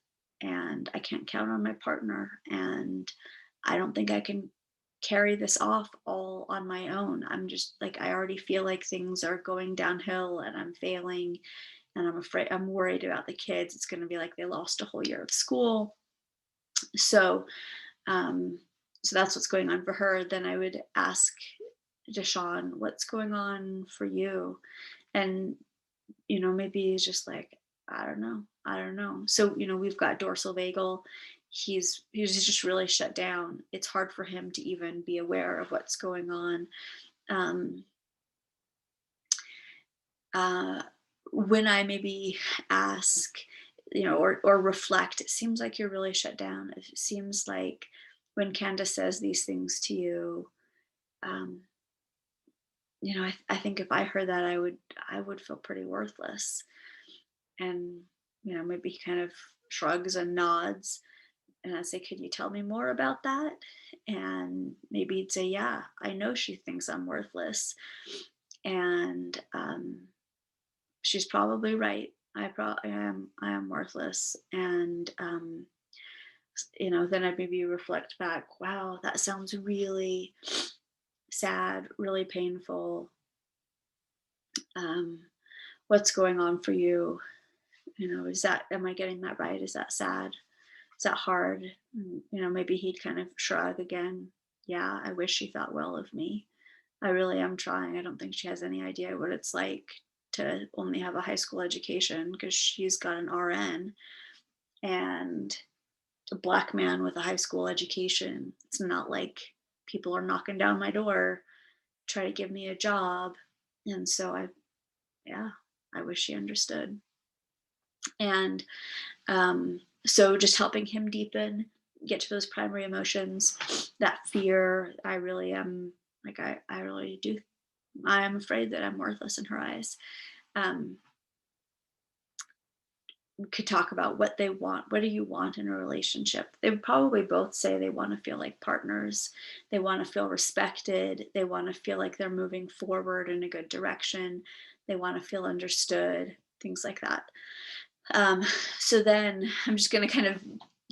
and I can't count on my partner, and I don't think I can carry this off all on my own. I'm just like, I already feel like things are going downhill and I'm failing, And I'm worried about the kids. It's going to be like they lost a whole year of school. So, um, so that's what's going on for her. Then I would ask Deshaun, what's going on for you? And, maybe he's just like, I don't know. I don't know. So, we've got dorsal vagal. He's just really shut down. It's hard for him to even be aware of what's going on. Um, uh, when I maybe ask, or reflect, it seems like you're really shut down. It seems like when Candace says these things to you, um, I think if I heard that, I would feel pretty worthless. And maybe he kind of shrugs and nods, and I say, "Could you tell me more about that?" And maybe he'd say, "Yeah, I know she thinks I'm worthless, and she's probably right. I am worthless." And then I'd maybe reflect back, wow, that sounds really sad, really painful. Um, what's going on for you? Am I getting that right? Is that sad? Is that hard? Maybe he'd kind of shrug again. Yeah, I wish she thought well of me. I really am trying. I don't think she has any idea what it's like to only have a high school education because she's got an RN, and a black man with a high school education. It's not like people are knocking down my door, try to give me a job. And so yeah, I wish she understood. And so just helping him deepen, get to those primary emotions, that fear. I really am, like, I really do. I am afraid that I'm worthless in her eyes. Um, could talk about what they want. What do you want in a relationship? They would probably both say they want to feel like partners. They want to feel respected. They want to feel like they're moving forward in a good direction. They want to feel understood, things like that. Um, so then I'm just going to kind of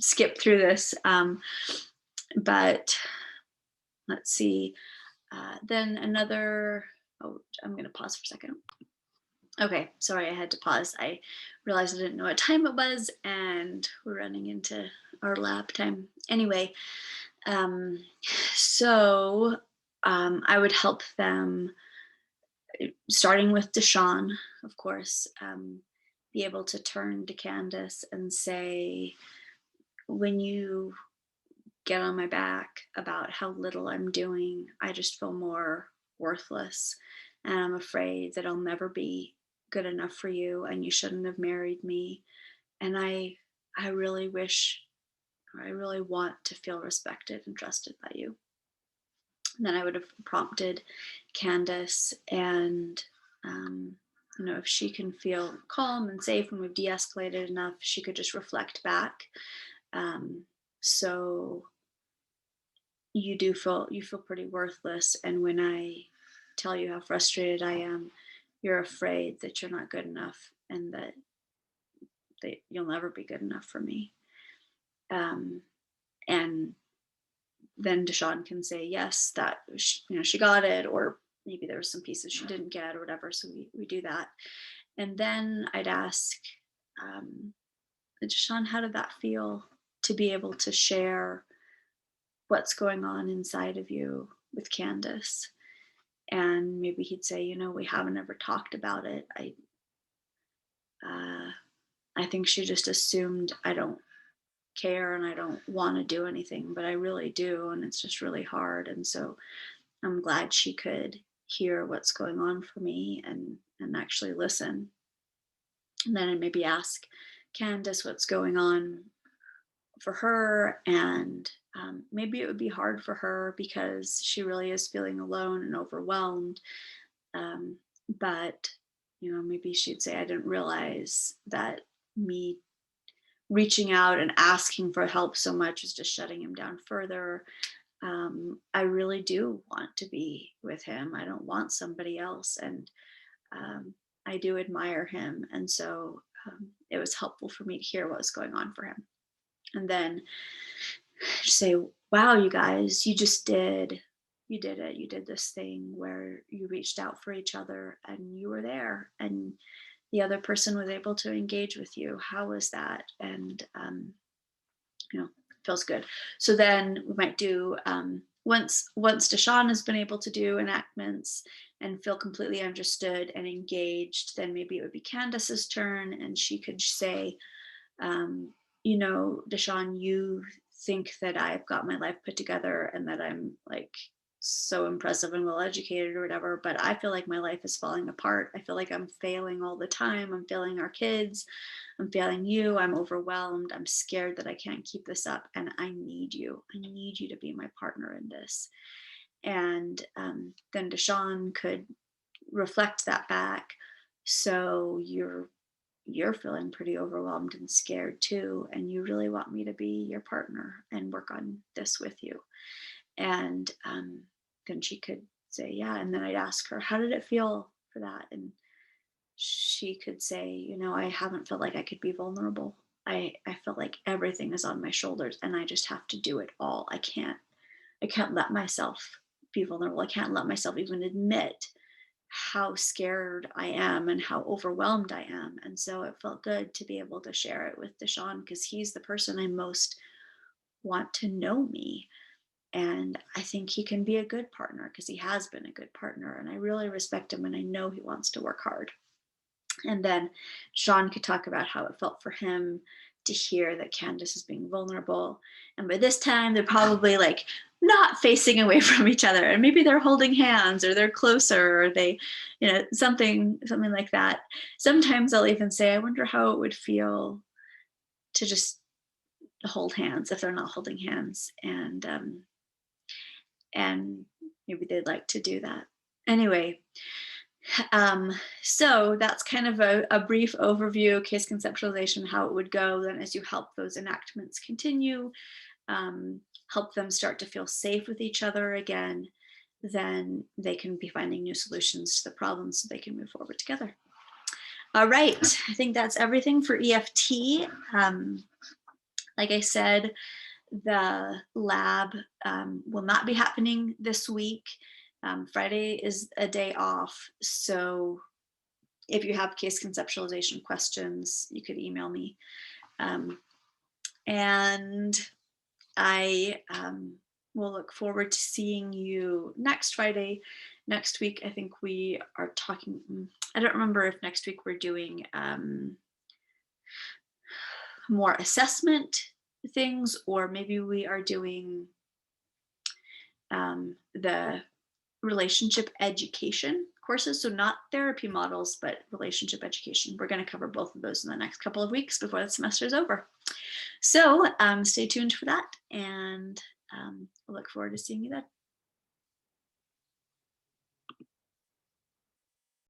skip through this. But let's see. Then another, oh, I'm going to pause for a second. Okay, sorry, I had to pause. I realized I didn't know what time it was, and we're running into our lab time. Anyway, um, so I would help them, starting with Deshaun, of course, be able to turn to Candace and say, when you get on my back about how little I'm doing, I just feel more worthless. And I'm afraid that I'll never be good enough for you and you shouldn't have married me. And I really wish, or I really want to feel respected and trusted by you. And then I would have prompted Candace, and if she can feel calm and safe and we've de-escalated enough, she could just reflect back. So you feel pretty worthless, and when I tell you how frustrated I am, you're afraid that you're not good enough and that you'll never be good enough for me. um, and then Deshaun can say yes, that she got it, or maybe there were some pieces she didn't get or whatever, so we do that. And then I'd ask, um, Deshaun, how did that feel to be able to share what's going on inside of you with Candace? And maybe he'd say, we haven't ever talked about it. Uh, I think she just assumed I don't care and I don't want to do anything, but I really do, and it's just really hard. And so I'm glad she could hear what's going on for me and actually listen. And then I maybe ask Candace what's going on for her, and maybe it would be hard for her because she really is feeling alone and overwhelmed. But maybe she'd say, I didn't realize that me reaching out and asking for help so much is just shutting him down further. I really do want to be with him. I don't want somebody else. And um, I do admire him. And so it was helpful for me to hear what was going on for him. And then say, wow, you guys, you did it. You did this thing where you reached out for each other and you were there. And the other person was able to engage with you. How was that? And feels good. So then we might do once Deshawn has been able to do enactments and feel completely understood and engaged, then maybe it would be Candace's turn, and she could say, Deshawn, you think that I've got my life put together and that I'm like so impressive and well educated or whatever, but I feel like my life is falling apart. I feel like I'm failing all the time. I'm failing our kids. I'm failing you. I'm overwhelmed. I'm scared that I can't keep this up. And I need you. I need you to be my partner in this. And then Deshawn could reflect that back. So you're feeling pretty overwhelmed and scared too, and you really want me to be your partner and work on this with you. And then she could say, yeah. And then I'd ask her, how did it feel for that? And she could say, I haven't felt like I could be vulnerable. I felt like everything is on my shoulders and I just have to do it all. I can't let myself be vulnerable. I can't let myself even admit how scared I am and how overwhelmed I am. And so it felt good to be able to share it with Deshawn, because he's the person I most want to know me. And I think he can be a good partner because he has been a good partner. And I really respect him and I know he wants to work hard. And then Sean could talk about how it felt for him to hear that Candace is being vulnerable. And by this time, they're probably like not facing away from each other. And maybe they're holding hands or they're closer or they, something like that. Sometimes I'll even say, I wonder how it would feel to just hold hands if they're not holding hands. And maybe they'd like to do that. Anyway, so that's kind of a brief overview, case conceptualization, how it would go. Then as you help those enactments continue, help them start to feel safe with each other again, then they can be finding new solutions to the problems so they can move forward together. All right, I think that's everything for EFT. Like I said, the lab will not be happening this week. Friday is a day off, so if you have case conceptualization questions, you could email me. And I will look forward to seeing you next Friday. Next week, I think we are talking, I don't remember if next week we're doing more assessment things, or maybe we are doing the relationship education courses. So not therapy models, but relationship education. We're going to cover both of those in the next couple of weeks before the semester is over. So stay tuned for that, and I look forward to seeing you then.